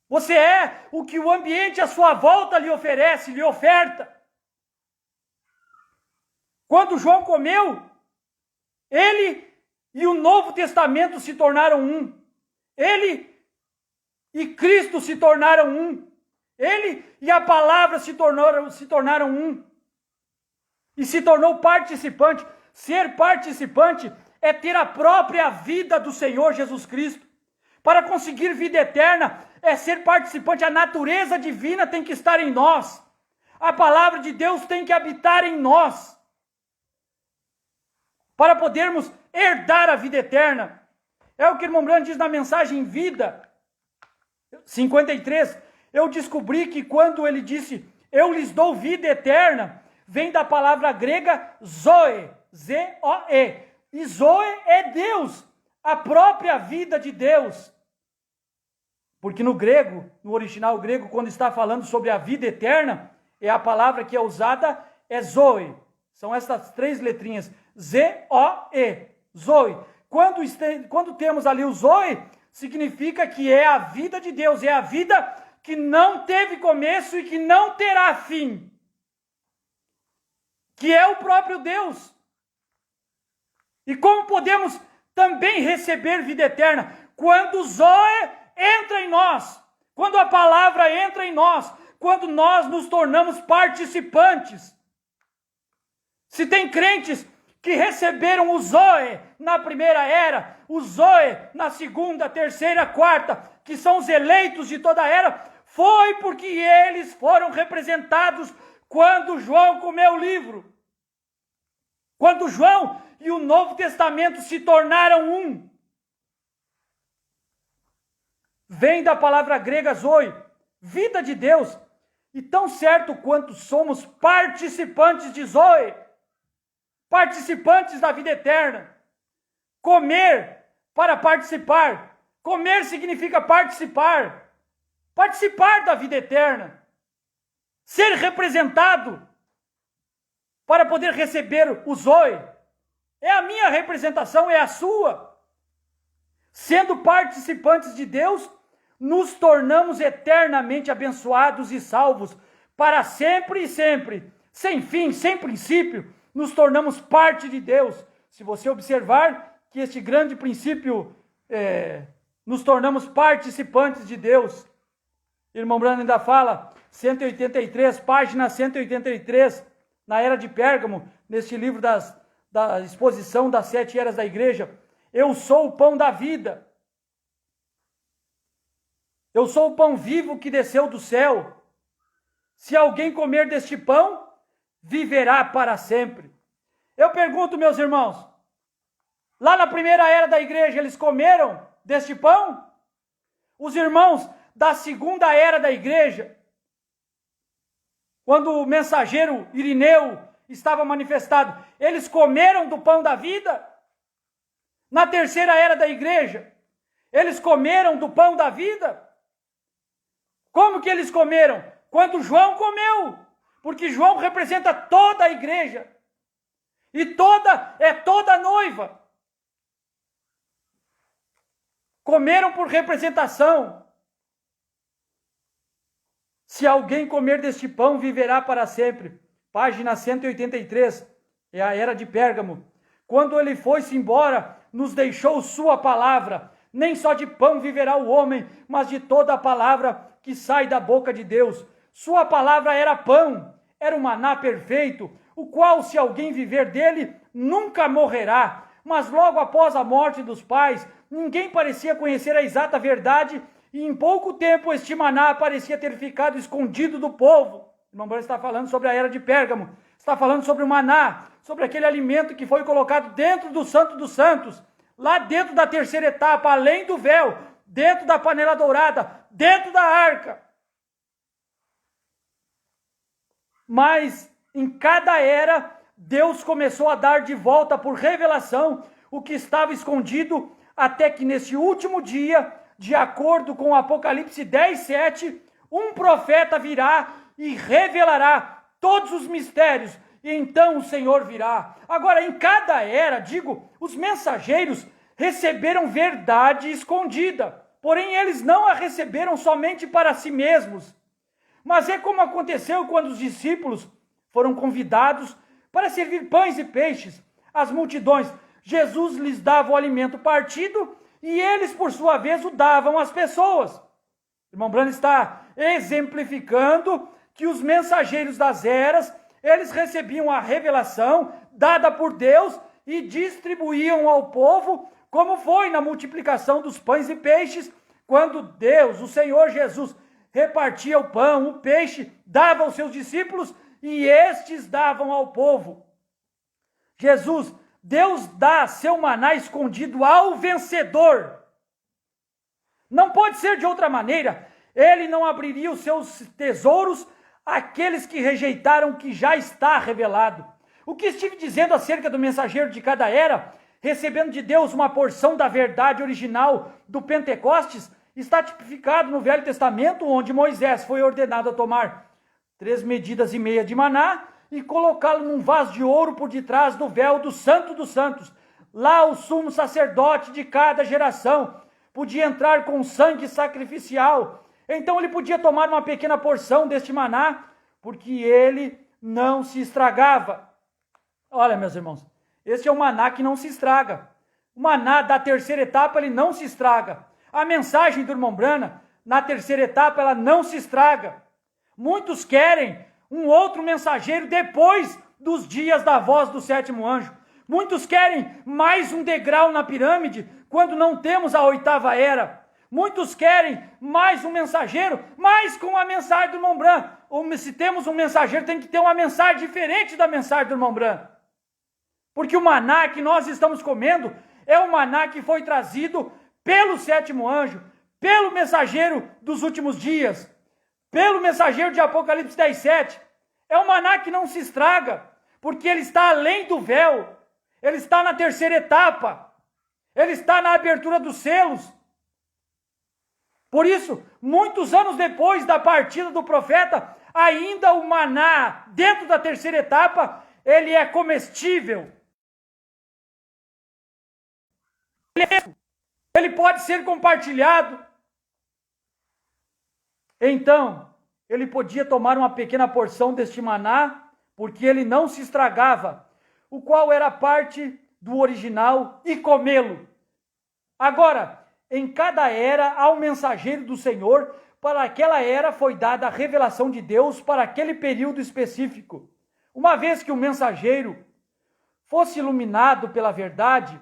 A: Você é o que o ambiente à sua volta lhe oferece, lhe oferta. Quando João comeu, ele e o Novo Testamento se tornaram um. Ele e Cristo se tornaram um. Ele e a palavra se tornaram um. E se tornou participante. Ser participante é ter a própria vida do Senhor Jesus Cristo. Para conseguir vida eterna, é ser participante. A natureza divina tem que estar em nós. A palavra de Deus tem que habitar em nós. Para podermos herdar a vida eterna. É o que o irmão Branham diz na mensagem Vida 53. Eu descobri que quando ele disse, eu lhes dou vida eterna, vem da palavra grega zoe, Z-O-E. E zoe é Deus, a própria vida de Deus. Porque no grego, no original grego, quando está falando sobre a vida eterna, a palavra que é usada é Zoe. São essas 3 letrinhas, Z-O-E, Zoe. Quando temos ali o Zoe, significa que é a vida de Deus, é a vida que não teve começo e que não terá fim. Que é o próprio Deus. E como podemos também receber vida eterna? Quando o Zoe entra em nós, quando a palavra entra em nós, quando nós nos tornamos participantes. Se tem crentes que receberam o Zoe na primeira era, o Zoe na segunda, terceira, quarta, que são os eleitos de toda a era, foi porque eles foram representados quando João comeu o livro. Quando João e o Novo Testamento se tornaram um. Vem da palavra grega Zoe, vida de Deus. E tão certo quanto somos participantes de Zoe, participantes da vida eterna. Comer para participar. Comer significa participar. Participar da vida eterna. Ser representado para poder receber o Zoe. É a minha representação, é a sua. Sendo participantes de Deus, nos tornamos eternamente abençoados e salvos para sempre e sempre. Sem fim, sem princípio, nos tornamos parte de Deus. Se você observar que este grande princípio, nos tornamos participantes de Deus. Irmão Brando ainda fala, 183, página 183, na era de Pérgamo, neste livro da exposição das 7 eras da igreja. Eu sou o pão da vida. Eu sou o pão vivo que desceu do céu. Se alguém comer deste pão, viverá para sempre. Eu pergunto, meus irmãos, lá na primeira era da igreja, eles comeram deste pão? Os irmãos da segunda era da igreja, quando o mensageiro Irineu estava manifestado, eles comeram do pão da vida? Na terceira era da igreja, eles comeram do pão da vida? Como que eles comeram? Quando João comeu, porque João representa toda a igreja, e toda a noiva. Comeram por representação. Se alguém comer deste pão, viverá para sempre. Página 183, é a era de Pérgamo. Quando ele foi-se embora, nos deixou sua palavra. Nem só de pão viverá o homem, mas de toda a palavra que sai da boca de Deus. Sua palavra era pão, era o maná perfeito, o qual, se alguém viver dele, nunca morrerá. Mas logo após a morte dos pais, ninguém parecia conhecer a exata verdade, e em pouco tempo este maná parecia ter ficado escondido do povo. O irmão Branham está falando sobre a era de Pérgamo, está falando sobre o maná, sobre aquele alimento que foi colocado dentro do Santo dos Santos, lá dentro da terceira etapa, além do véu, dentro da panela dourada, dentro da arca. Mas em cada era, Deus começou a dar de volta por revelação o que estava escondido, até que nesse último dia, de acordo com Apocalipse 10:7, um profeta virá e revelará todos os mistérios, e então o Senhor virá. Agora, em cada era, os mensageiros receberam verdade escondida, porém eles não a receberam somente para si mesmos. Mas é como aconteceu quando os discípulos foram convidados para servir pães e peixes às multidões. Jesus lhes dava o alimento partido e eles, por sua vez, o davam às pessoas. O irmão Branham está exemplificando que os mensageiros das eras, eles recebiam a revelação dada por Deus e distribuíam ao povo, como foi na multiplicação dos pães e peixes, quando Deus, o Senhor Jesus, repartia o pão, o peixe, dava aos seus discípulos e estes davam ao povo. Deus dá seu maná escondido ao vencedor. Não pode ser de outra maneira. Ele não abriria os seus tesouros àqueles que rejeitaram o que já está revelado. O que estive dizendo acerca do mensageiro de cada era, recebendo de Deus uma porção da verdade original do Pentecostes, está tipificado no Velho Testamento, onde Moisés foi ordenado a tomar 3 medidas e meia de maná e colocá-lo num vaso de ouro por detrás do véu do Santo dos Santos. Lá o sumo sacerdote de cada geração podia entrar com sangue sacrificial. Então ele podia tomar uma pequena porção deste maná, porque ele não se estragava. Olha, meus irmãos, este é o maná que não se estraga. O maná da terceira etapa, ele não se estraga. A mensagem do irmão Branham, na terceira etapa, ela não se estraga. Muitos querem um outro mensageiro depois dos dias da voz do sétimo anjo. Muitos querem mais um degrau na pirâmide, quando não temos a oitava era. Muitos querem mais um mensageiro, mas com a mensagem do irmão Branham. Se temos um mensageiro, tem que ter uma mensagem diferente da mensagem do irmão Branham. Porque o maná que nós estamos comendo é o maná que foi trazido pelo sétimo anjo, pelo mensageiro dos últimos dias, pelo mensageiro de Apocalipse 10:7. É um maná que não se estraga, porque ele está além do véu, ele está na terceira etapa, ele está na abertura dos selos. Por isso, muitos anos depois da partida do profeta, ainda o maná, dentro da terceira etapa, ele é comestível. Ele pode ser compartilhado. Então, ele podia tomar uma pequena porção deste maná, porque ele não se estragava, o qual era parte do original, e comê-lo. Agora, em cada era há um mensageiro do Senhor. Para aquela era foi dada a revelação de Deus para aquele período específico. Uma vez que o mensageiro fosse iluminado pela verdade,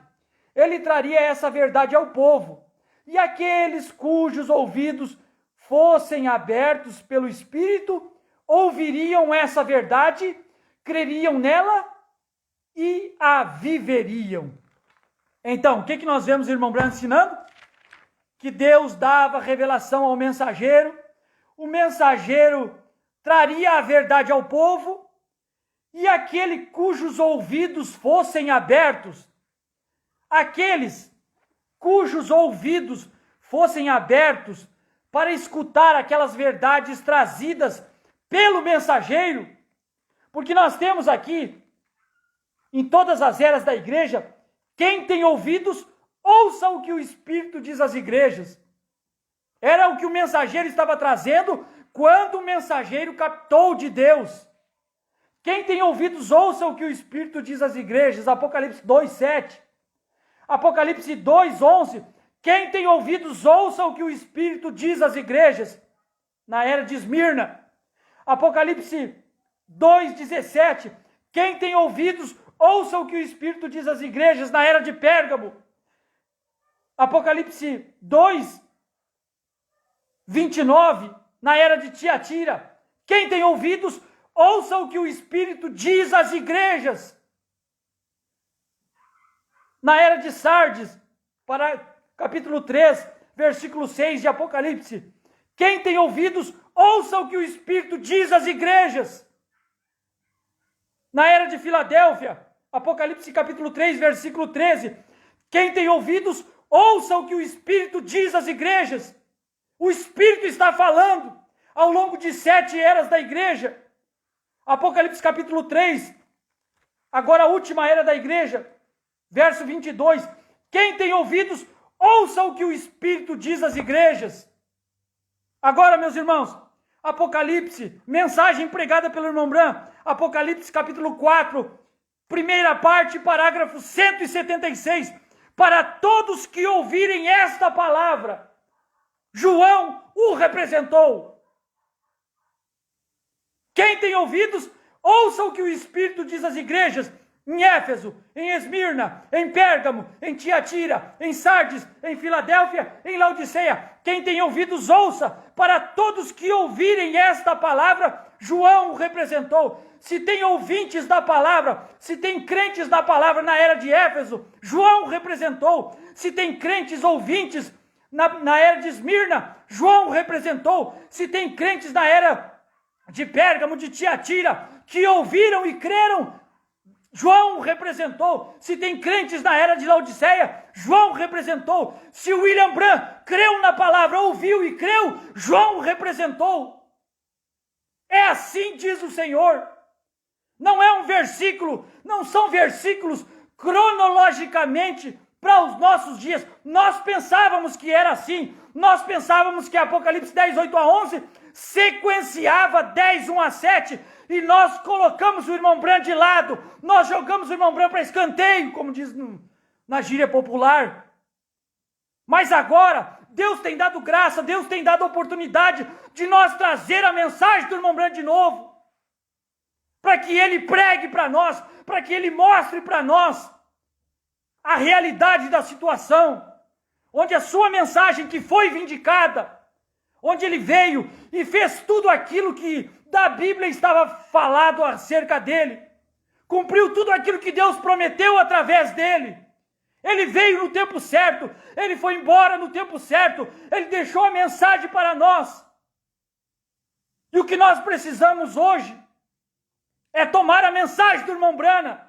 A: ele traria essa verdade ao povo. E aqueles cujos ouvidos fossem abertos pelo Espírito, ouviriam essa verdade, creriam nela e a viveriam. Então, o que nós vemos o irmão Branham ensinando? Que Deus dava revelação ao mensageiro, o mensageiro traria a verdade ao povo, e aquele cujos ouvidos fossem abertos, aqueles cujos ouvidos fossem abertos para escutar aquelas verdades trazidas pelo mensageiro, porque nós temos aqui, em todas as eras da igreja, quem tem ouvidos, ouça o que o Espírito diz às igrejas. Era o que o mensageiro estava trazendo quando o mensageiro captou de Deus. Quem tem ouvidos, ouça o que o Espírito diz às igrejas. Apocalipse 2:7. Apocalipse 2:11. Quem tem ouvidos, ouça o que o Espírito diz às igrejas. Na era de Esmirna. Apocalipse 2:17. Quem tem ouvidos, ouça o que o Espírito diz às igrejas. Na era de Pérgamo. Apocalipse 2:29, na era de Tiatira. Quem tem ouvidos, ouça o que o Espírito diz às igrejas. Na era de Sardes, para capítulo 3, versículo 6 de Apocalipse. Quem tem ouvidos, ouça o que o Espírito diz às igrejas. Na era de Filadélfia, Apocalipse capítulo 3, versículo 13. Quem tem ouvidos, ouça o que o Espírito diz às igrejas. O Espírito está falando ao longo de 7 eras da igreja. Apocalipse capítulo 3, agora a última era da igreja, verso 22. Quem tem ouvidos, ouça o que o Espírito diz às igrejas. Agora, meus irmãos, Apocalipse, mensagem pregada pelo irmão Branham, Apocalipse capítulo 4, primeira parte, parágrafo 176. Para todos que ouvirem esta palavra, João o representou. Quem tem ouvidos, ouça o que o Espírito diz às igrejas, em Éfeso, em Esmirna, em Pérgamo, em Tiatira, em Sardes, em Filadélfia, em Laodiceia. Quem tem ouvidos, ouça. Para todos que ouvirem esta palavra, João o representou. Se tem ouvintes da palavra, se tem crentes da palavra na era de Éfeso, João o representou. Se tem crentes ouvintes na era de Esmirna, João o representou. Se tem crentes na era de Pérgamo, de Tiatira, que ouviram e creram, João representou. Se tem crentes na era de Laodiceia, João representou. Se o William Branham creu na palavra, ouviu e creu, João representou. É assim diz o Senhor. Não é um versículo, não são versículos cronologicamente para os nossos dias. Nós pensávamos que era assim. Nós pensávamos que Apocalipse 10, 8 a 11 sequenciava 10, 1 a 7, e nós colocamos o irmão Branham de lado. Nós jogamos o irmão Branham para escanteio, como diz na gíria popular. Mas agora, Deus tem dado graça, Deus tem dado oportunidade de nós trazer a mensagem do irmão Branham de novo. Para que ele pregue para nós, para que ele mostre para nós a realidade da situação, onde a sua mensagem que foi vindicada, onde ele veio e fez tudo aquilo que da Bíblia estava falado acerca dele, cumpriu tudo aquilo que Deus prometeu através dele. Ele veio no tempo certo, ele foi embora no tempo certo, ele deixou a mensagem para nós. E o que nós precisamos hoje é tomar a mensagem do irmão Branham,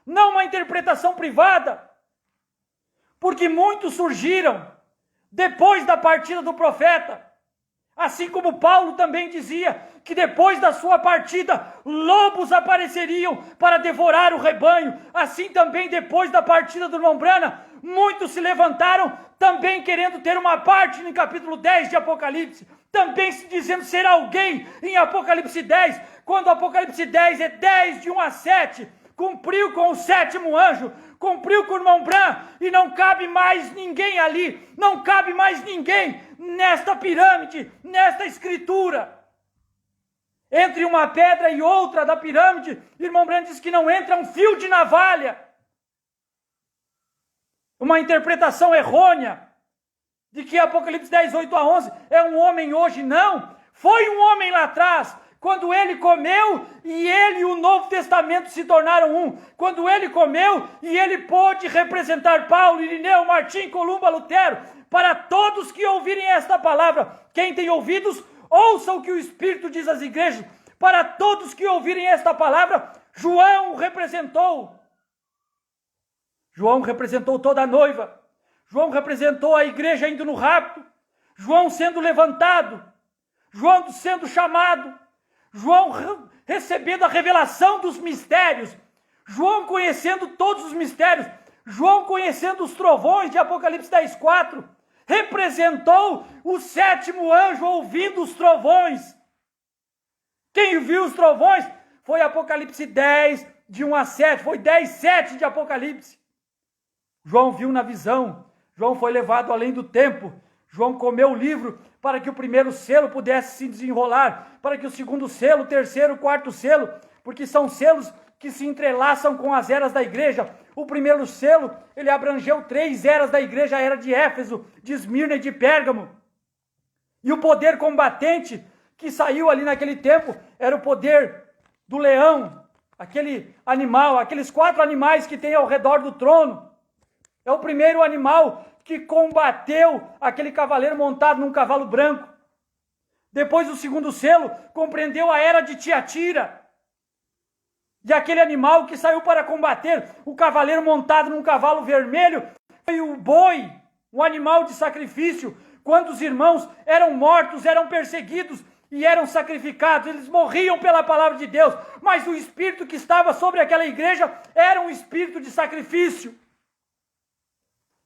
A: não uma interpretação privada, porque muitos surgiram depois da partida do profeta, assim como Paulo também dizia que depois da sua partida, lobos apareceriam para devorar o rebanho. Assim também depois da partida do irmão Branham, muitos se levantaram também querendo ter uma parte no capítulo 10 de Apocalipse, também se dizendo ser alguém em Apocalipse 10, quando Apocalipse 10 é 10 de 1 a 7, cumpriu com o sétimo anjo, cumpriu com o irmão Branham, e não cabe mais ninguém ali, não cabe mais ninguém nesta pirâmide, nesta escritura. Entre uma pedra e outra da pirâmide, o irmão Branham diz que não entra um fio de navalha. Uma interpretação errônea de que Apocalipse 10, 8 a 11 é um homem hoje. Não, foi um homem lá atrás, quando ele comeu e ele e o Novo Testamento se tornaram um. Quando ele comeu e ele pôde representar Paulo, Irineu, Martim, Columba, Lutero. Para todos que ouvirem esta palavra, quem tem ouvidos, ouça o que o Espírito diz às igrejas. Para todos que ouvirem esta palavra, João representou. João representou toda a noiva. João representou a igreja indo no rapto. João sendo levantado. João sendo chamado. João recebendo a revelação dos mistérios. João conhecendo todos os mistérios. João conhecendo os trovões de Apocalipse 10, 4. Representou o sétimo anjo ouvindo os trovões. Quem viu os trovões foi Apocalipse 10, de 1 a 7. Foi 10, 7 de Apocalipse. João viu na visão. João foi levado além do tempo. João comeu o livro para que o primeiro selo pudesse se desenrolar, para que o segundo selo, o terceiro, o quarto selo, porque são selos que se entrelaçam com as eras da igreja. O primeiro selo, ele abrangeu 3 eras da igreja, a era de Éfeso, de Esmirna e de Pérgamo. E o poder combatente que saiu ali naquele tempo era o poder do leão, aquele animal, aqueles 4 animais que tem ao redor do trono. É o primeiro animal que combateu aquele cavaleiro montado num cavalo branco. Depois o segundo selo compreendeu a era de Tiatira. E aquele animal que saiu para combater o cavaleiro montado num cavalo vermelho foi o boi, um animal de sacrifício. Quando os irmãos eram mortos, eram perseguidos e eram sacrificados, eles morriam pela palavra de Deus, mas o espírito que estava sobre aquela igreja era um espírito de sacrifício.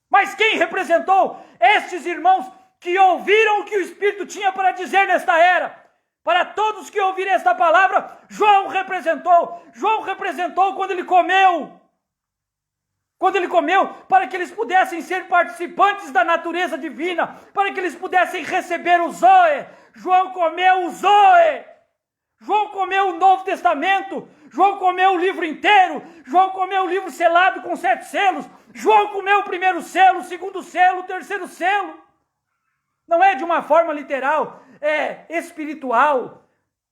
A: Mas quem representou estes irmãos que ouviram o que o Espírito tinha para dizer nesta era? Para todos que ouvirem esta palavra, João representou. João representou quando ele comeu. Quando ele comeu, para que eles pudessem ser participantes da natureza divina, para que eles pudessem receber o Zoe. João comeu o Zoe. João comeu o Novo Testamento. João comeu o livro inteiro. João comeu o livro selado com 7 selos. João comeu o primeiro selo, o segundo selo, o terceiro selo. Não é de uma forma literal, é espiritual.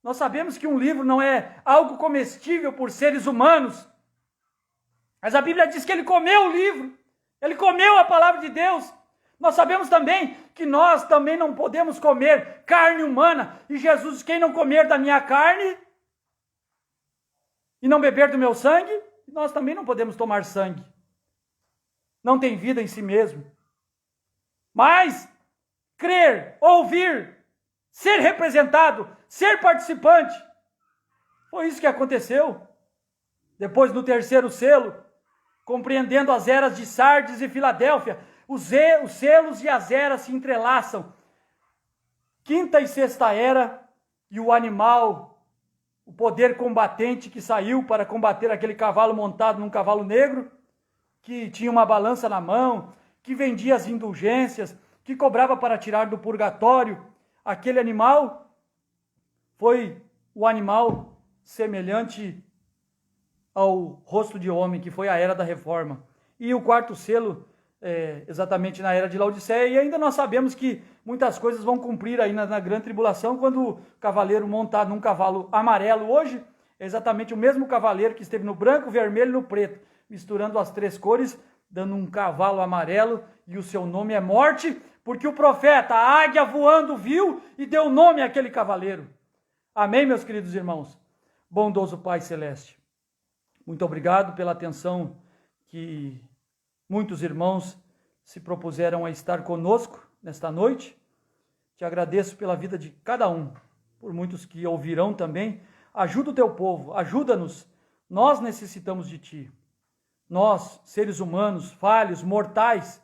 A: Nós sabemos que um livro não é algo comestível por seres humanos. Mas a Bíblia diz que ele comeu o livro. Ele comeu a palavra de Deus. Nós sabemos também que nós também não podemos comer carne humana. E Jesus, quem não comer da minha carne e não beber do meu sangue, E nós também não podemos tomar sangue. Não tem vida em si mesmo. Mas crer, ouvir, ser representado, ser participante. Foi isso que aconteceu. Depois, no terceiro selo, compreendendo as eras de Sardes e Filadélfia, os selos e as eras se entrelaçam. Quinta e sexta era, e o animal, o poder combatente que saiu para combater aquele cavalo montado num cavalo negro, que tinha uma balança na mão, que vendia as indulgências, que cobrava para tirar do purgatório, aquele animal foi o animal semelhante ao rosto de homem, que foi a era da reforma. E o quarto selo, exatamente na era de Laodiceia, e ainda nós sabemos que muitas coisas vão cumprir aí na grande tribulação, quando o cavaleiro montado num cavalo amarelo, hoje é exatamente o mesmo cavaleiro que esteve no branco, vermelho e no preto, misturando as três cores, dando um cavalo amarelo, e o seu nome é Morte, porque o profeta, a águia voando, viu e deu nome àquele cavaleiro. Amém, meus queridos irmãos? Bondoso Pai Celeste, muito obrigado pela atenção que muitos irmãos se propuseram a estar conosco nesta noite. Te agradeço pela vida de cada um, por muitos que ouvirão também. Ajuda o teu povo, ajuda-nos. Nós necessitamos de ti. Nós, seres humanos, falhos, mortais,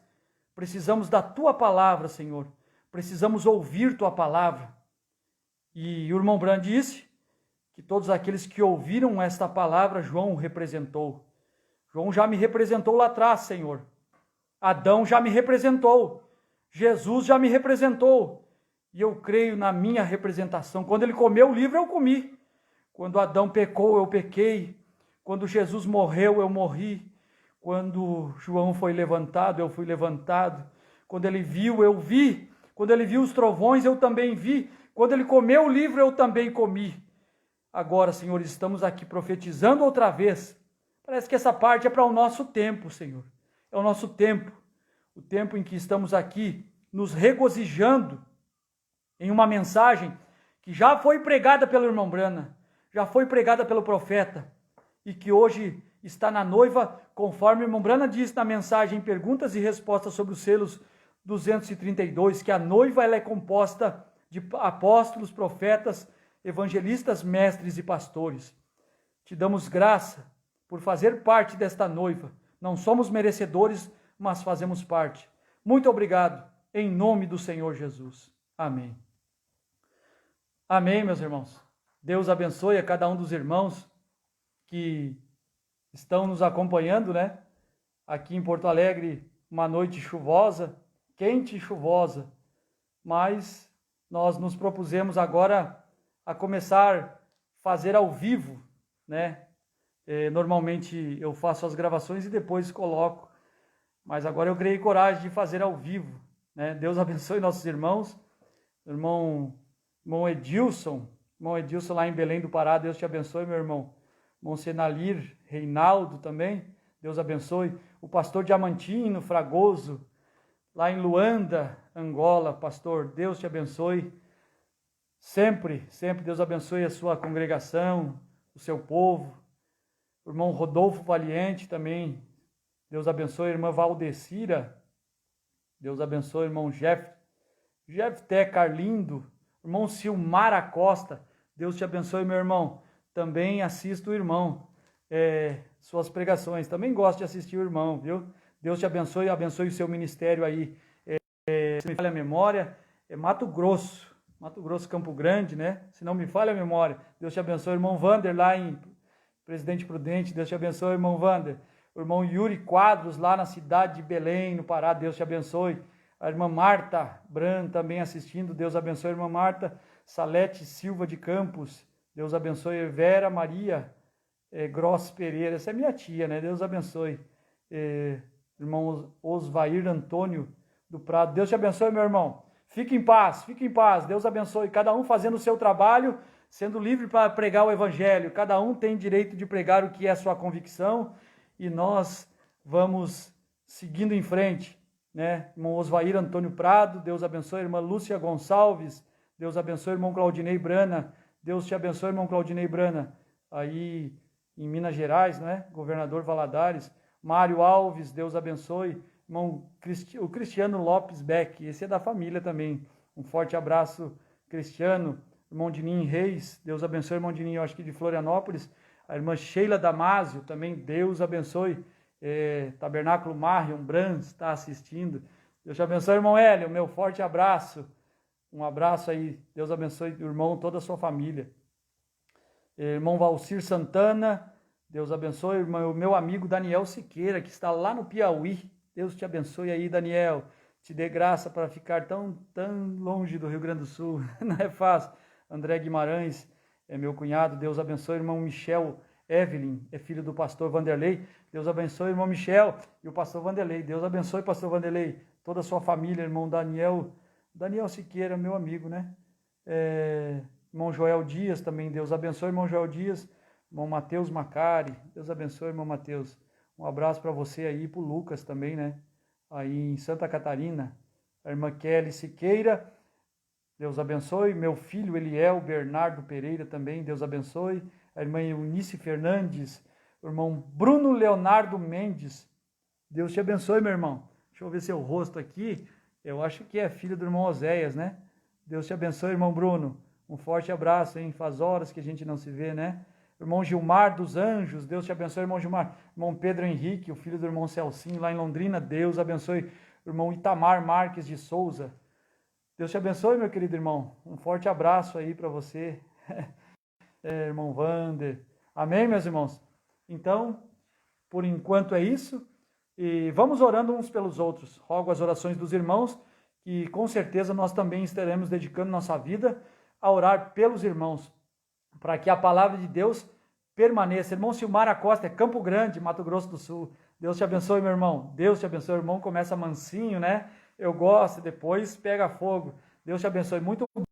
A: precisamos da tua palavra, Senhor. Precisamos ouvir tua palavra. E o irmão Bran disse que todos aqueles que ouviram esta palavra, João representou. João já me representou lá atrás, Senhor. Adão já me representou. Jesus já me representou. E eu creio na minha representação. Quando ele comeu o livro, eu comi. Quando Adão pecou, eu pequei. Quando Jesus morreu, eu morri. Quando João foi levantado, eu fui levantado. Quando ele viu, eu vi. Quando ele viu os trovões, eu também vi. Quando ele comeu o livro, eu também comi. Agora, Senhor, estamos aqui profetizando outra vez. Parece que essa parte é para o nosso tempo, Senhor. É o nosso tempo. O tempo em que estamos aqui nos regozijando em uma mensagem que já foi pregada pelo irmão Brana, já foi pregada pelo profeta, e que hoje está na noiva, conforme o irmão Brana disse na mensagem Perguntas e Respostas sobre os selos 232, que a noiva ela é composta de apóstolos, profetas, evangelistas, mestres e pastores. Te damos graça por fazer parte desta noiva. Não somos merecedores, mas fazemos parte. Muito obrigado, em nome do Senhor Jesus. Amém. Amém, meus irmãos. Deus abençoe a cada um dos irmãos que estão nos acompanhando, né? Aqui em Porto Alegre, uma noite chuvosa, quente e chuvosa, mas nós nos propusemos agora a começar a fazer ao vivo, né? Normalmente eu faço as gravações e depois coloco, mas agora eu criei coragem de fazer ao vivo, né? Deus abençoe nossos irmãos, irmão Edilson lá em Belém do Pará, Deus te abençoe, meu irmão. Irmão Senalir, Reinaldo também, Deus abençoe. O pastor Diamantino Fragoso, lá em Luanda, Angola, pastor, Deus te abençoe. Sempre Deus abençoe a sua congregação, o seu povo. O irmão Rodolfo Valiente também, Deus abençoe. A irmã Valdecira, Deus abençoe. Irmão Jefté Carlindo, irmão Silmar Acosta, Deus te abençoe, meu irmão. Também assisto o irmão, suas pregações, também gosto de assistir o irmão, viu? Deus te abençoe, abençoe o seu ministério aí. Se me falha a memória, é Mato Grosso, Campo Grande, né? Se não me falha a memória, Deus te abençoe, irmão Vander, lá em Presidente Prudente, Deus te abençoe, irmão Vander. O irmão Yuri Quadros, lá na cidade de Belém, no Pará, Deus te abençoe. A irmã Marta Bran também assistindo, Deus abençoe, irmã Marta. Salete Silva de Campos, Deus abençoe. Vera Maria Gross Pereira, essa é minha tia, né? Deus abençoe. Irmão Osvair Antônio do Prado, Deus te abençoe, meu irmão. Fique em paz, Deus abençoe. Cada um fazendo o seu trabalho, sendo livre para pregar o evangelho. Cada um tem direito de pregar o que é a sua convicção e nós vamos seguindo em frente, né? Irmão Osvair Antônio Prado, Deus abençoe. Irmã Lúcia Gonçalves, Deus abençoe. Irmão Claudinei Brana, Deus te abençoe, irmão Claudinei Brana, aí em Minas Gerais, né? Governador Valadares. Mário Alves, Deus abençoe. Irmão o Cristiano Lopes Beck, esse é da família também. Um forte abraço, Cristiano. Irmão Dininho Reis, Deus abençoe, irmão Dininho, acho que de Florianópolis. A irmã Sheila Damásio, também, Deus abençoe. Tabernáculo Marion Brans está assistindo. Deus te abençoe, irmão Hélio, meu forte abraço. Um abraço aí, Deus abençoe o irmão, toda a sua família. Irmão Valcir Santana, Deus abençoe. O meu amigo Daniel Siqueira, que está lá no Piauí. Deus te abençoe aí, Daniel. Te dê graça para ficar tão longe do Rio Grande do Sul. Não é fácil. André Guimarães é meu cunhado. Deus abençoe. Irmão Michel Evelyn, é filho do pastor Vanderlei. Deus abençoe, irmão Michel e o pastor Vanderlei. Deus abençoe, pastor Vanderlei. Toda a sua família, irmão Daniel Siqueira, meu amigo, né? Irmão Joel Dias também. Deus abençoe, irmão Joel Dias. Irmão Matheus Macari. Deus abençoe, irmão Matheus. Um abraço para você aí e para o Lucas também, né? Aí em Santa Catarina. A irmã Kelly Siqueira, Deus abençoe. Meu filho Eliel Bernardo Pereira também, Deus abençoe. A irmã Eunice Fernandes, o irmão Bruno Leonardo Mendes, Deus te abençoe, meu irmão. Deixa eu ver seu rosto aqui, eu acho que é filho do irmão Oséias, né? Deus te abençoe, irmão Bruno. Um forte abraço, hein? Faz horas que a gente não se vê, né? Irmão Gilmar dos Anjos, Deus te abençoe, irmão Gilmar. Irmão Pedro Henrique, o filho do irmão Celcinho, lá em Londrina, Deus abençoe. Irmão Itamar Marques de Souza, Deus te abençoe, meu querido irmão. Um forte abraço aí para você. Irmão Vander. Amém, meus irmãos? Então, por enquanto é isso. E vamos orando uns pelos outros. Rogo as orações dos irmãos, que com certeza nós também estaremos dedicando nossa vida a orar pelos irmãos, para que a palavra de Deus permaneça. Irmão Silmar Acosta, é Campo Grande, Mato Grosso do Sul. Deus te abençoe, meu irmão. Deus te abençoe, irmão. Começa mansinho, né? Eu gosto, depois pega fogo. Deus te abençoe. Muito bom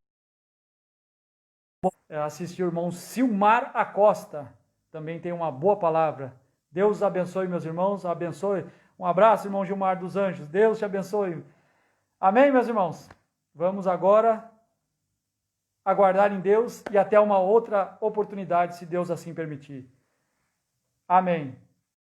A: assistir o irmão Silmar Acosta. Também tem uma boa palavra. Deus abençoe, meus irmãos. Abençoe. Um abraço, irmão Gilmar dos Anjos. Deus te abençoe. Amém, meus irmãos? Vamos agora aguardar em Deus e até uma outra oportunidade, se Deus assim permitir. Amém.